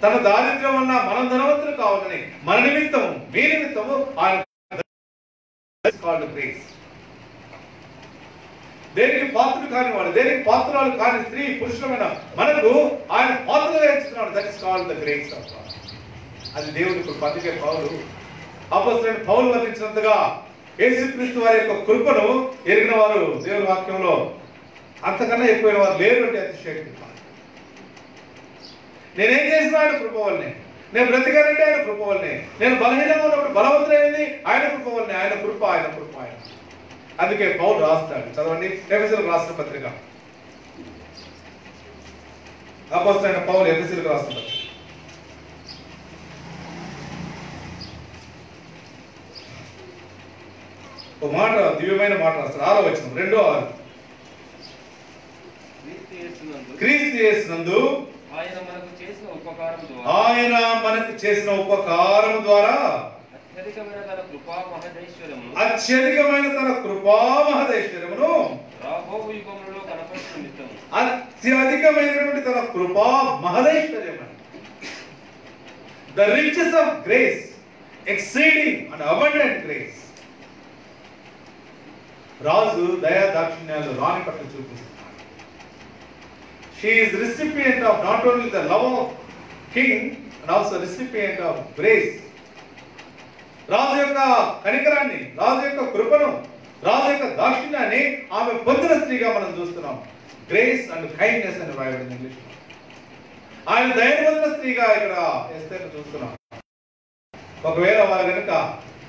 తన దారిద్ర్యం వల్ల మనం ధనవంతులు కావాలని మన నిమిత్తము మీ నిమిత్తము ఆయన గ్రేస్. దేనికి పాత్రుడు కాని వాడు, దేనికి పాత్రాలు కాని స్త్రీ పురుషులమైన మనకు ఆయన పాత్రగా ఇస్తున్నాడు. That is called the grace of God. అది దేవుని కృప. అందుకే అపొస్తలుడైన పౌలు వర్ణించినంతగా యేసుక్రీస్తు వారి యొక్క కృపను ఎరిగిన వారు దేవుని వాక్యంలో అంతకన్నా ఎక్కువైన వారు లేరు అంటే అతిశయోక్తి. నేనేం చేసినా ఆయన కృప వల్లనే, నేను బ్రతికానంటే ఆయన కృప వల్లనే, నేను బలహీనంగా ఉన్నప్పుడు బలవంతుడైంది ఆయన కృప వల్లనే. ఆయన కృప, ఆయన కృప, ఆయన. అందుకే పౌలు రాస్తాడు, చదవండి ఎఫెసీయులకు రాసిన పత్రిక. అపొస్తలుడైన పౌలు ఎఫెసీయులకు రాసిన పత్రిక ఒక మాట, దివ్యమైన మాట రాస్తాడు. 6వ వచనం, 2:6. క్రీస్తు యేసునందు ఆయన మనకు చేసిన ఉపకారం ద్వారా అత్యధికమైన తన కృపా మహదైశ్వర్యమును రాబోవు యుగములలో కనపరచు నిమిత్తము. అత్యధికమైనటువంటి తన కృపా మహదైశ్వర్యం, the riches of grace, exceeding and abundant grace. రాజు దయా దాక్షిణ్యాలు రాణి పట్ల చూపిస్తున్నాడు. She is recipient of not only the love of king and also recipient of grace. రాజు యొక్క కనికరాన్ని, రాజు యొక్క కృపను, రాజు యొక్క దాక్షిణ్యాన్ని ఆమె పొందిన స్త్రీగా మనం చూస్తున్నాం. గ్రేస్ అండ్ కైండ్నెస్ అని రాయబడింది ఇంగ్లీష్. ఆయన దయను పొందిన స్త్రీగా ఇక్కడ ఎస్తేర్ చూస్తున్నాం. ఒకవేళ వారు కనుక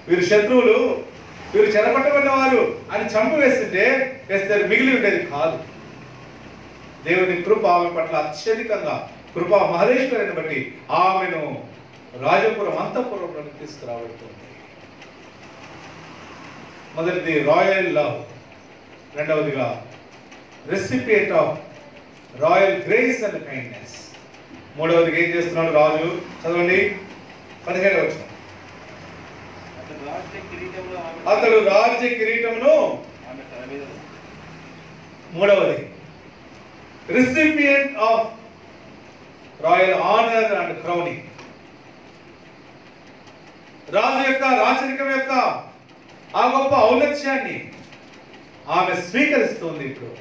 వీరు శత్రువులు, వీరు చెరపట్టబడిన వారు అని చంపివేస్తుంటే ఎస్తేర్ మిగిలి ఉండేది కాదు. దేవుని కృప ఆమె పట్ల అత్యధికంగా, కృపా మహదేశ్వరిని బట్టి ఆమెను రాజపురం అంతఃపురంలోకి తీసుకురాబడుతుంది. మొదటిది రాయల్ లవ్, రెండవదిగా recipient of royal grace and kindness. మూడవదిగా ఏం చేస్తున్నాడు రాజు? చదవండి 17వ వచనం. అతడు రాజ్య కిరీటమును, మూడవది recipient of royal honor and crowning. రాజు యొక్క రాచరికం యొక్క ఆ గొప్ప ఔన్నత్యాన్ని ఆమె స్వీకరిస్తుంది. ఇప్పుడు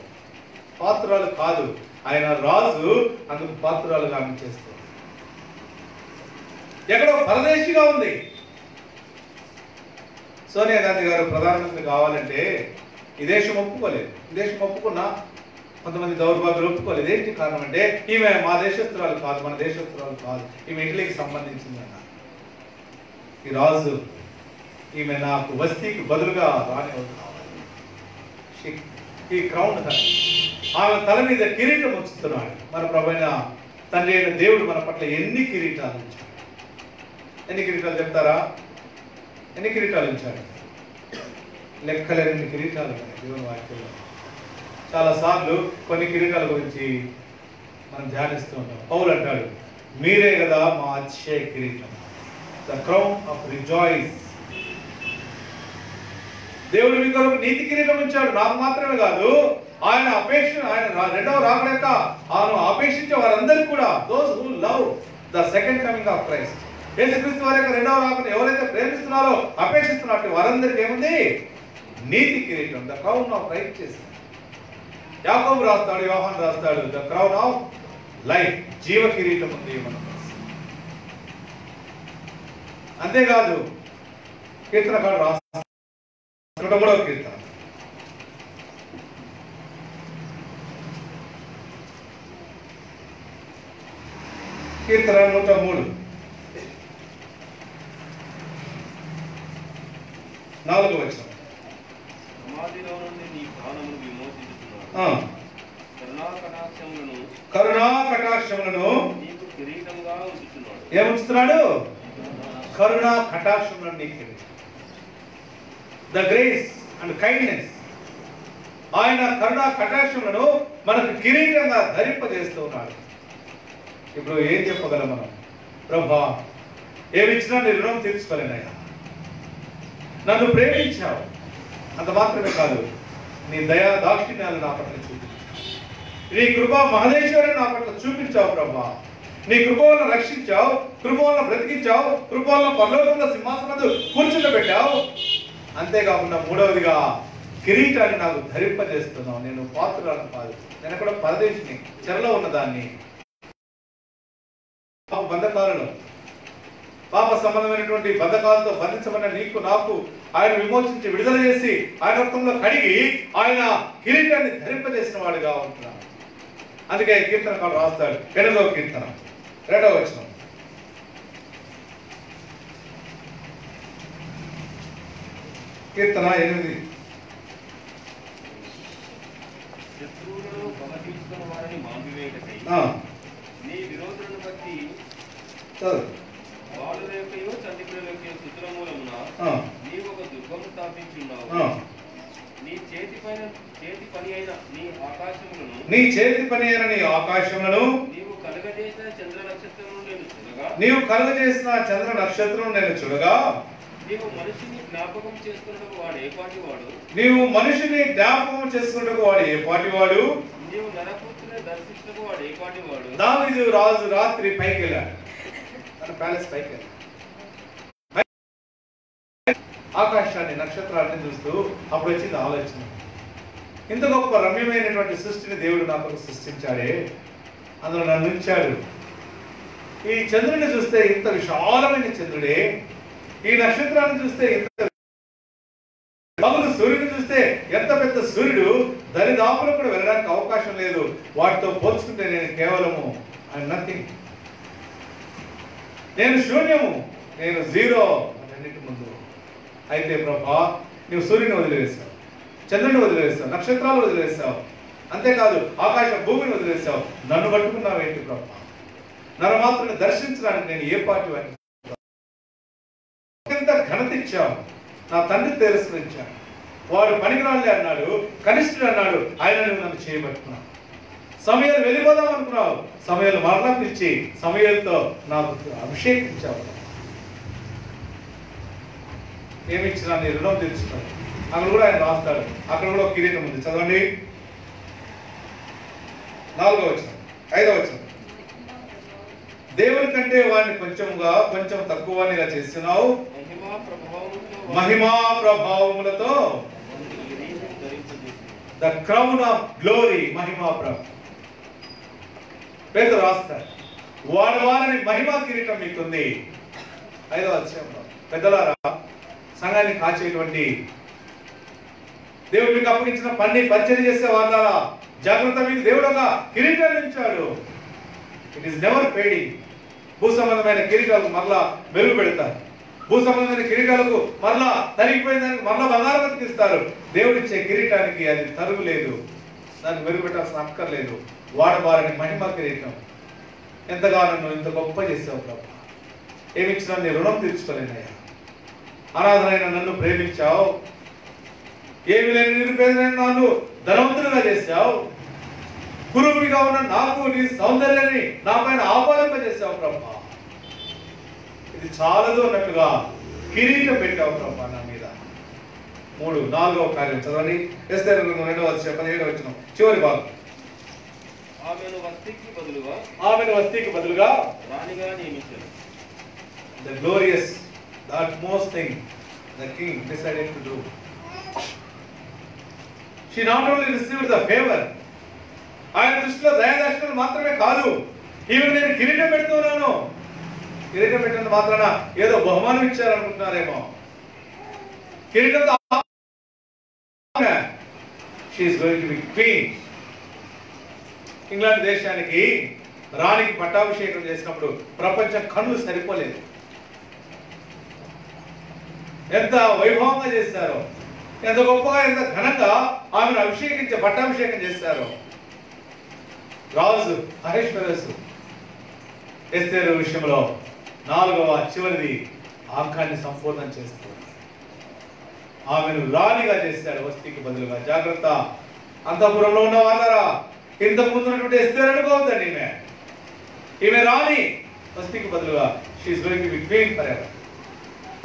పాత్రాలు కాదు, ఆయన రాజు, అందుకు పాత్రాలుగా ఆమె చేస్తుంది. ఎక్కడో పరదేశిగా ఉంది. సోనియా గాంధీ గారు ప్రధానమంత్రి కావాలంటే ఈ దేశం ఒప్పుకోలేదు. ఈ దేశం ఒప్పుకున్నా కొంతమంది దౌర్భాగ్యులు ఒప్పుకోలేదు. ఏంటి కారణం అంటే ఈమె మా దేశస్తురాలు కాదు, మన దేశస్తురాలు కాదు, ఈమె ఇటలీకి సంబంధించిందన్న. ఈ రాజు ఈమె నాకు వస్తీకి బదులుగా రాని కావాలి. ఈ క్రౌన్ ఆమె తల మీద కిరీటం ఉంచుతున్నాడు. మన ప్రభువైన తండ్రి అయిన దేవుడు మన పట్ల ఎన్ని కిరీటాలు ఉంచాడు? ఎన్ని కిరీటాలు చెప్తారా? ఎన్ని కిరీటాలు ఉంచాడు? లెక్కలేని కిరీటాలు ఉన్నాయి దేవుని వాక్యంలో. చాలా సార్లు కొన్ని కిరీటాల గురించి మనం ధ్యానిస్తూ ఉంటాం. పౌలు అంటాడు, మీరే కదా మా అతిశయ కిరీటం, ద క్రౌన్ ఆఫ్ రిజాయిస్. దేవుడు మీ కొరకు నీతి కిరీటం ఉంచాడు. నాకు మాత్రమే కాదు, ఆయన రెండవ రాకడ యొక్క ఆయన అపేక్షించే వారందరికీ కూడా, those who love the second coming of Christ, యేసుక్రీస్తు వారి యొక్క రెండవ రాకడ ఎవరైతే ప్రేమిస్తున్నారో, అపేక్షిస్తున్నట్టు వారందరికీ ఏముంది? నీతి కిరీటం, ద క్రౌన్ ఆఫ్ రైచియస్నెస్. యాకోబు రాస్తాడు, యోహాను రాస్తాడు, ద క్రౌన్ ఆఫ్ లైఫ్, జీవ కిరీటం ఉంది మనం. అంతేకాదు కీర్తనకాడు రాస్తాడు 103వ కీర్తన, కీర్తన 103 4వ వచనం. సమాధిలో నుండి నీ ప్రాణమును కరుణా కటాక్షములను నీకు కిరీటంగా ఉంచుతున్నాడు. ఏముంచుతున్నాడు? కరుణా కటాక్షములను నీకు కిరీటం. ద గ్రేస్ అండ్ కైండ్నెస్, ఆయన కరుణా కటాక్షములను మనకు కిరీటంగా ధరింపజేస్తూ ఉన్నాడు. ఇప్పుడు ఏం చెప్పగలం మనం? ప్రభా, ఏమిచ్చినా నీ రుణం తీర్చుకోలేనయ్యా, నన్ను ప్రేమించావు, అంత మాత్రమే కాదు, నీ దయా దాక్షిణ్యాలు నా పట్ల చూపించావు. నీ కృపా మహదేశ్వరుని నా పట్ల చూపించావు ప్రభా. నీ కృప వలన రక్షించావు, కృప వలన బ్రతికించావు, కృప వలన పరలోకంలో సింహాసనంలో కూర్చుండబెట్టావు. అంతేకాకుండా మూడవదిగా కిరీటాన్ని నాకు ధరింపజేస్తున్నావు. నేను పాత్రలను కాదు, నేను కూడా పరదేశిని, చెరలో ఉన్నదాన్ని, బంధకాలను, పాప సంబంధమైనటువంటి బంధకాలతో బంధించబడిన నీకు నాకు ఆయన విమోచించి విడుదల చేసి ఆయన రక్తంలో కడిగి ఆయన కిరీటాన్ని ధరింపజేసిన వాడుగా ఉంటున్నాను. అందుకే కీర్తనకారుడు రాస్తాడు 8వ కీర్తన 2వ వచనం. కీర్తన 8. శత్రువులను పగతీర్చుకున్న వారిని మాన్పివేయుటకై నీ విరోధులను బట్టి బాలులయొక్కయో చంటిపిల్లలొక్కయో స్తుతుల మూలమున నీవు ఒక దుర్గము స్థాపించున్నావు. నీ చేతి పని అయిన నీ ఆకాశములను నీవు కలుగజేసిన చంద్ర నక్షత్రమును నేను చూడగా నీవు మనిషిని జ్ఞాపకం చేసుకున్నకు వాడు ఏ పాటి వాడు నీవు నరపుత్రుని దర్శించుటకు వాడు ఏ పాటి వాడు. దావీదు రాజు రాత్రి పైకి వెళ్ళాడు, తన ప్యాలెస్ పైకి వెళ్ళాడు. ఆకాశాన్ని నక్షత్రాన్ని చూస్తూ అప్పుడు వచ్చింది ఆలోచన, ఇంత గొప్ప రమ్యమైనటువంటి సృష్టిని దేవుడు నాకు సృష్టించాడే, అందులో నన్ను ఉంచాడు. ఈ చంద్రుడిని చూస్తే ఇంత విశాలమైన చంద్రుడే, ఈ నక్షత్రాన్ని చూస్తే ఇంత పగులు, సూర్యుని చూస్తే ఎంత పెద్ద సూర్యుడు, దరిదాపులో కూడా వెళ్ళడానికి అవకాశం లేదు. వాటితో పోల్చుకుంటే నేను కేవలము నథింగ్, నేను శూన్యము, నేను జీరో అన్నిటి ముందు. అయితే ప్రభా నువ్వు సూర్యుని వదిలివేశావు, చంద్రుని వదిలివేశావు, నక్షత్రాలు వదిలివేశావు, అంతేకాదు ఆకాశ భూమిని వదిలివేశావు. నన్ను పట్టుకున్నావేంటి ప్రభా? నరమాత్రుని దర్శించడానికి నేను ఏ పాటి వాడిని? ఎంత ఘనత ఇచ్చావు, నా తండ్రి తిరస్కరించాడు. వాడు పనికిరాలే అన్నాడు, కనిష్ఠుడు అన్నాడు, ఆయన నువ్వు నన్ను చేయబట్టుకున్నావు. సమయాలు వెళ్ళిపోదాం అనుకున్నావు, సమయాలు మరలా పిలిచి సమయాలతో నాకు అభిషేకించావు. ఏమిచ్చినా నీ రుణం తీర్చుతాడు. అక్కడ కూడా ఆయన రాస్తాడు, అక్కడ కూడా ఒక కిరీటం ఉంది. చదవండి 4వ వచనం 5వ వచనం. దేవుని కంటే వాడిని కొంచెం తక్కువగా చేస్తున్నావు, మహిమా ప్రభావములతో ద క్రౌన్ ఆఫ్ గ్లోరీ. మహిమా ప్రభావం పేరు రాస్తాడు, వాడవాలని మహిమా కిరీటం మీకుంది. 5వ అధ్యాయంలో పెద్దలారా, సంఘాన్ని కాచేటువంటి దేవుడు మీకు అప్పగించిన పని పరిచయం చేసే వాళ్ళ జాగ్రత్త, మీకు దేవుడు ఒక కిరీటాన్ని ఉంచాడు. It is never fading. భూ సంబంధమైన కిరీటాలకు మరలా మెరుగు పెడతారు, భూ సంబంధమైన కిరీటాలకు మరలా తరిగిపోయిన దానికి మరలా బంగారం బతికిస్తారు. దేవుడిచ్చే కిరీటానికి అది తరుగు లేదు, దానికి మెరుగు పెట్టాల్సిన అక్కర్లేదు. వాడబారని మహిమ కిరీటం. ఎంతగా నన్ను ఇంత గొప్ప చేసావు ప్రభు, ఏమిచ్చినా నీ రుణం తీర్చుకోలేనయ్యా. అనాథనైన నన్ను ప్రేమించావు, ఏమి లేని నిరుపేదనైన నన్ను ధనవంతులుగా చేశావు. గురువుడిగా ఉన్న నాకు నీ సౌందర్యాన్ని నా పైన ఆపాదింపజేసావు ప్రభా. ఇది చాలదు అన్నట్టుగా కిరీటం పెట్టావు ప్రభా నా మీద. 4వ కార్యం చదవండి. ఎస్తేరు 2వ అధ్యాయం 17వ వచనం చివరి భాగం. ఆమెను వస్తీకి బదులుగా రాణిగా నియమించారు. The glorious, the utmost thing the king decided to do. She not only received the favor, ఆయన దృష్టిలో దయాదర్శనం మాత్రమే కాదు, ఈమె నేను కిరీటం పెడుతున్నాను. కిరీటం పెట్టినంత మాత్రాన ఏదో బహుమానం ఇచ్చారనుకుంటున్నారేమో. కిరీటంతో she is going to be queen. England దేశానికి రాణికి పట్టాభిషేకం చేసినప్పుడు ప్రపంచం కళ్ళు సరిపోలేదు. ఎంత వైభవంగా చేశారో, ఎంత గొప్పగా, ఎంత ఘనంగా ఆమెను పట్టాభిషేకం చేశారో. రాజు అహష్వేరోషు ఎస్తేరు విషయంలో 4వ చివరిది ఆంకాన్ని సంపూర్ణం చేస్తారు. ఆమెను రాణిగా చేశాడు వస్తీకి బదులుగా. జాగ్రత్త, అంతఃపురంలో ఉన్న వాళ్ళరా, ఇంతకు ముందు ఉన్నటువంటి ఎస్తేరు అనుకోవద్దండి. ఈమె రాణి, వస్తీకి బదులుగా. She's going to be queen forever.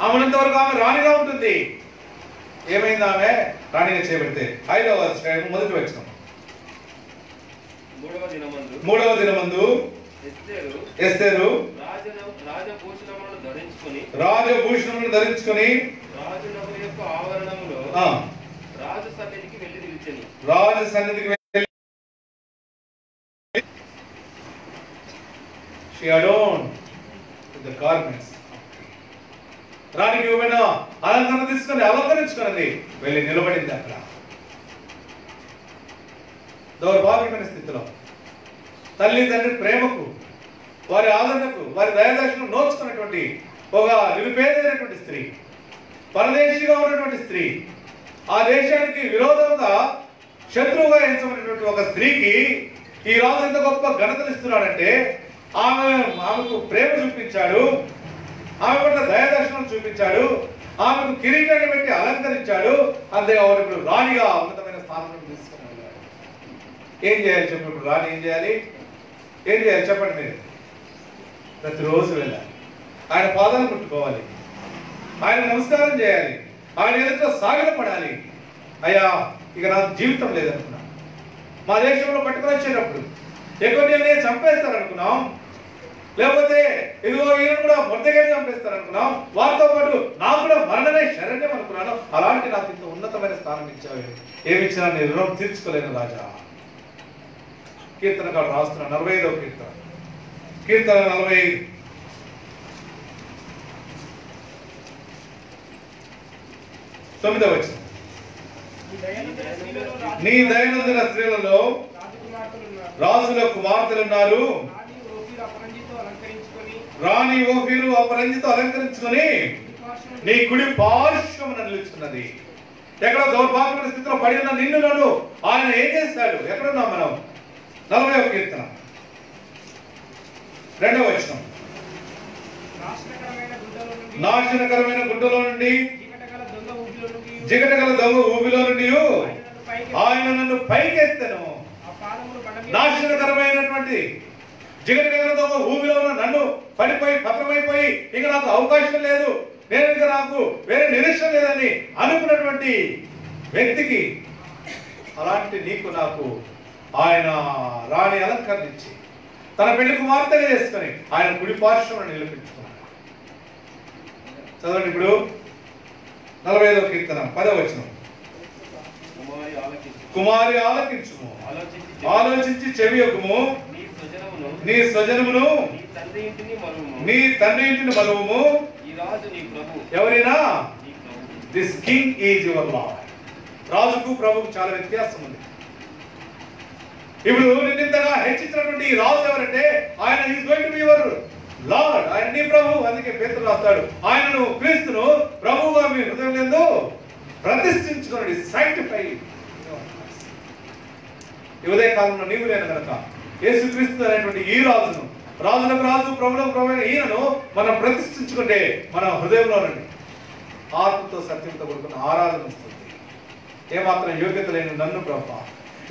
ఆమెనంత వరకు ఆమె రాణిగా ఉంటుంది. ఏమైంది ఆమె రాణిగా చేయబడితే? 5వ అధ్యాయం 1వ వచనం. మూడవ దినమందు ఎస్తేరు రాజభూషణములను ధరించుకొని రాజనగరు యొక్క ఆవరణములో రాజు సన్నిధికి వెళ్ళి నిలిచెను. రాజు సన్నిధికి వెళ్ళి she adorned with the garments. రాణికి ఇవ్వబడిన అలంకరణ తీసుకొని అలంకరించుకున్నది వెళ్ళి నిలబడింది అక్కడ. దౌర్భాగ్యమైన స్థితిలో తల్లి తండ్రి ప్రేమకు, వారి ఆదరణకు, వారి దయాదర్శనం నోచుకున్నటువంటి ఒక నిరుపేదైనటువంటి స్త్రీ, పరదేశిగా ఉన్నటువంటి స్త్రీ, ఆ దేశానికి విరోధంగా శత్రువుగా ఎంచబడినటువంటి ఒక స్త్రీకి ఈ రాజు ఎంత గొప్ప ఘనతలు ఇస్తున్నాడంటే ఆమెకు ప్రేమ చూపించాడు, ఆమె పట్ల దయాదర్శనం చూపించాడు, ఆమెకు కిరీటాన్ని పెట్టి అలంకరించాడు. అంతేకాదు ఇప్పుడు రాణిగా ఉన్నతమైన స్థానంలో తీసుకుని వెళ్ళాడు. ఏం చేయాలి చెప్పు? ఇప్పుడు రాణి ఏం చేయాలి? చెప్పండి మీరు. ప్రతిరోజు వెళ్ళాలి, ఆయన పాదాలు ముట్టుకోవాలి, ఆయన నమస్కారం చేయాలి, ఆయన ఎదుట సాగిలపడాలి. అయ్యా ఇక నాకు జీవితం లేదనుకున్నాం, మా దేశంలో పట్టుకొని వచ్చేటప్పుడు ఎక్కువ చంపేస్తారనుకున్నాం, లేకపోతే ఇదిగో ఈయన కూడా మొదటిగానే చంపేస్తారనుకున్నాం, వారితో పాటు నాకు కూడా మరణమే శరణ్యం అనుకున్నాను. అలాంటి నాకు ఇంత ఉన్నతమైన స్థానం ఇచ్చావు, ఏమిచ్చినా నేను రుణం తీర్చుకోలేను రాజా. కీర్తనకాడు రాస్తున్నా 45వ కీర్తన 45 9వ వచనం. నీ దైనందిన స్త్రీలలో రాజుల కుమార్తెలున్నారు, రాణి ఓఫీరు అపరంజితో అలంకరించుకొని నీ కుడి పార్శ్వమున నిలుచున్నది. ఎక్కడ దౌర్భాగ్యమైన స్థితిలో పడి ఉన్న నిన్ను నన్ను ఆయన ఏం చేస్తాడు? ఎక్కడున్నాం మనం? 40వ కీర్తన 2వ వచనం. నాశనకరమైన గుడ్డలో నుండి, జిగటగల దొంగ ఊబిలో నుండి ఆయన నన్ను పైకెత్తెను. నాశనకరమైనటువంటి జిగటగల దొంగ ఊబిలో ఉన్న నన్ను పడిపోయి పత్రమైపోయి ఇక నాకు అవకాశం లేదు, నేను ఇక నాకు వేరే నిరీక్షణ లేదని అనుకున్నటువంటి వ్యక్తికి, అలాంటి నీకు నాకు ఆయన రాణి అలంకరణ ఇచ్చి తన పెళ్లి కుమార్తెగా చేసుకొని ఆయన కుడి పార్శ్వమున నిలిపించుకున్నాడు. చదవండి ఇప్పుడు 45వ కీర్తన 10వ వచనం. కుమారి ఆలకించుము, ఆలోచించి చెవియొక్కుము, నీ స్వజనమును నీ తండ్రి ఇంటిని మరువుము. ఎవరైనా this king is your lord. రాజుకు ప్రభుకు చాలా వ్యత్యాసం ఉంది. ఇప్పుడు నిన్నింతగా హెచ్చించినటువంటి ఈ రాజు ఎవరంటే ఆయన is going to be your lord, ఆయన నీ ప్రభు. అందుకే పేతురు రాస్తాడు, ఆయనను క్రీస్తును ప్రభువుగా మీ హృదయం యందు ప్రతిష్ఠించుకోండి, సాంక్టిఫై. ఈ ఉదయ కాలంలో నీవు లేను కనుక యేసుక్రీస్తు అనేటువంటి ఈ రాజును, రాజులకు రాజు ప్రభులకు ప్రభు ఈయనను మనం ప్రతిష్ఠించుకుంటే మన హృదయంలో నుండి ఆత్మతో సత్యంతో కూడుకున్న ఆరాధన వస్తుంది. ఏమాత్రం యోగ్యత లేని నన్ను ప్రభు,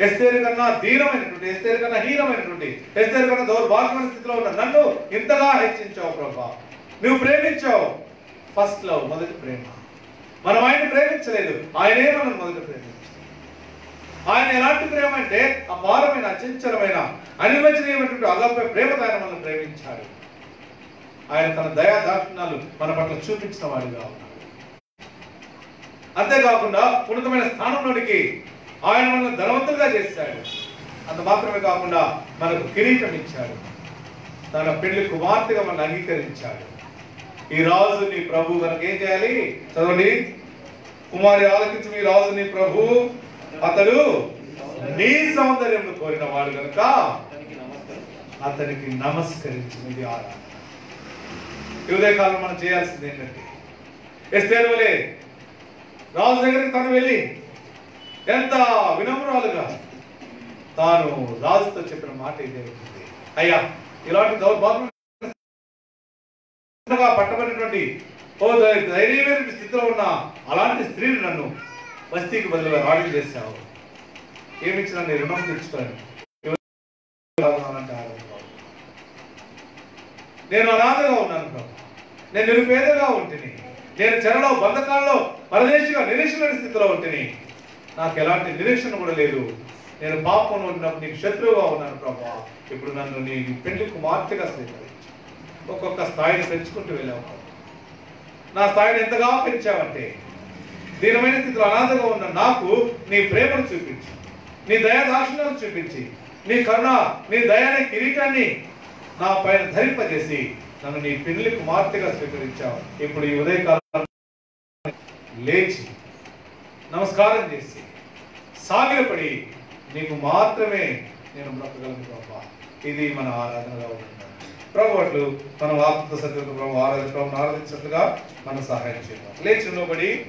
ఎస్తేరు కన్నా ధీరమైనటువంటి, ఎస్తేరు కన్నా హీనమైనటువంటి, ఎస్తేరు కన్నా దౌర్భాగ్యమైన స్థితిలో ఉన్న నన్ను ఇంతగా హెచ్చించావు ప్రభా. నువ్వు ప్రేమించావు. ఫస్ట్ లవ్, మొదటి ప్రేమ. మనం ఆయన ప్రేమించలేదు, ఆయనే మనం మొదటి ప్రేమించాం. ఆయన ఎలాంటి ప్రేమ అంటే అపారమైన, అచంచలమైన, అనిర్వచనీయమైనటువంటి అగమ్య ప్రేమతో ఆయన మనం ప్రేమించాడు. ఆయన తన దయా దాక్షిణ్యాలు మన పట్ల చూపించిన వాడిగా ఉన్నాడు. అంతేకాకుండా ఉన్నతమైన స్థానంలోనికి ఆయన మనల్ని ధనవంతులుగా చేశాడు. అంత మాత్రమే కాకుండా మనకు కిరీటం ఇచ్చాడు, తన పెళ్లి కుమార్తెగా మనల్ని అంగీకరించాడు. ఈ రాజు నీ ప్రభు కనుక ఏం చేయాలి? చదవండి. కుమారి ఆలకించు, మీ రాజు నీ ప్రభు, అతడు నీ సౌందర్యం కోరిన వాడు కనుక అతనికి నమస్కరించు. ఇది ఆరాధన. ఈ ఉదయకాలం మనం చేయాల్సింది ఏంటంటే, ఎస్తేరు వలె రాజు దగ్గరికి తను వెళ్ళి ఎంత వినమ్రాలుగా తాను రాజుతో చెప్పిన మాట ఇదే ఉంటుంది, అయ్యా ఇలాంటి దౌర్భాగ్యంగా పట్టబడినటువంటి ఓ ధైర్యమైన స్థితిలో ఉన్న అలాంటి స్త్రీని నన్ను బస్తీకి బదులుగా రాణి చేశావు, ఏమిచ్చినా నేను రుణం తెచ్చుకోను. నేను అనాథగా ఉన్నాను ప్రభు, నేను నిరుపేదగా ఉంటిని, నేను చెరలో బంధకాల్లో పరదేశిగా నిరీక్షణ స్థితిలో ఉంటిని, నాకు ఎలాంటి నిరీక్షణ కూడా లేదు. నేను పాపంలో ఉన్నప్పుడు నీకు శత్రువుగా ఉన్నాను ప్రభా. ఇప్పుడు నన్ను నీ పెళ్లి కుమార్తెగా స్వీకరించి ఒక్కొక్క స్థాయిని పెంచుకుంటూ వెళ్ళావు. నా స్థాయిని ఎంతగా పెంచావంటే దీనమైన స్థితిలో అనాథగా ఉన్న నాకు నీ ప్రేమను చూపించి, నీ దయాదాక్షిణ్యాలను చూపించి, నీ కరుణ, నీ దయాని కిరీటాన్ని నా పైన ధరింపజేసి నన్ను నీ పెళ్లి కుమార్తెగా స్వీకరించావు. ఇప్పుడు ఈ ఉదయకాలం లేచి నమస్కారం చేసి సాగిలపడి నీకు మాత్రమే నేను బ్రతకగలను ప్రభా. ఇది మన ఆరాధనగా ఉంటుంది ప్రభు. అట్లు మనం ఆత్మ సత్యంతో ప్రభు ఆరాధించినట్లుగా మనం సహాయం చేయాలి. లేచి నిలబడి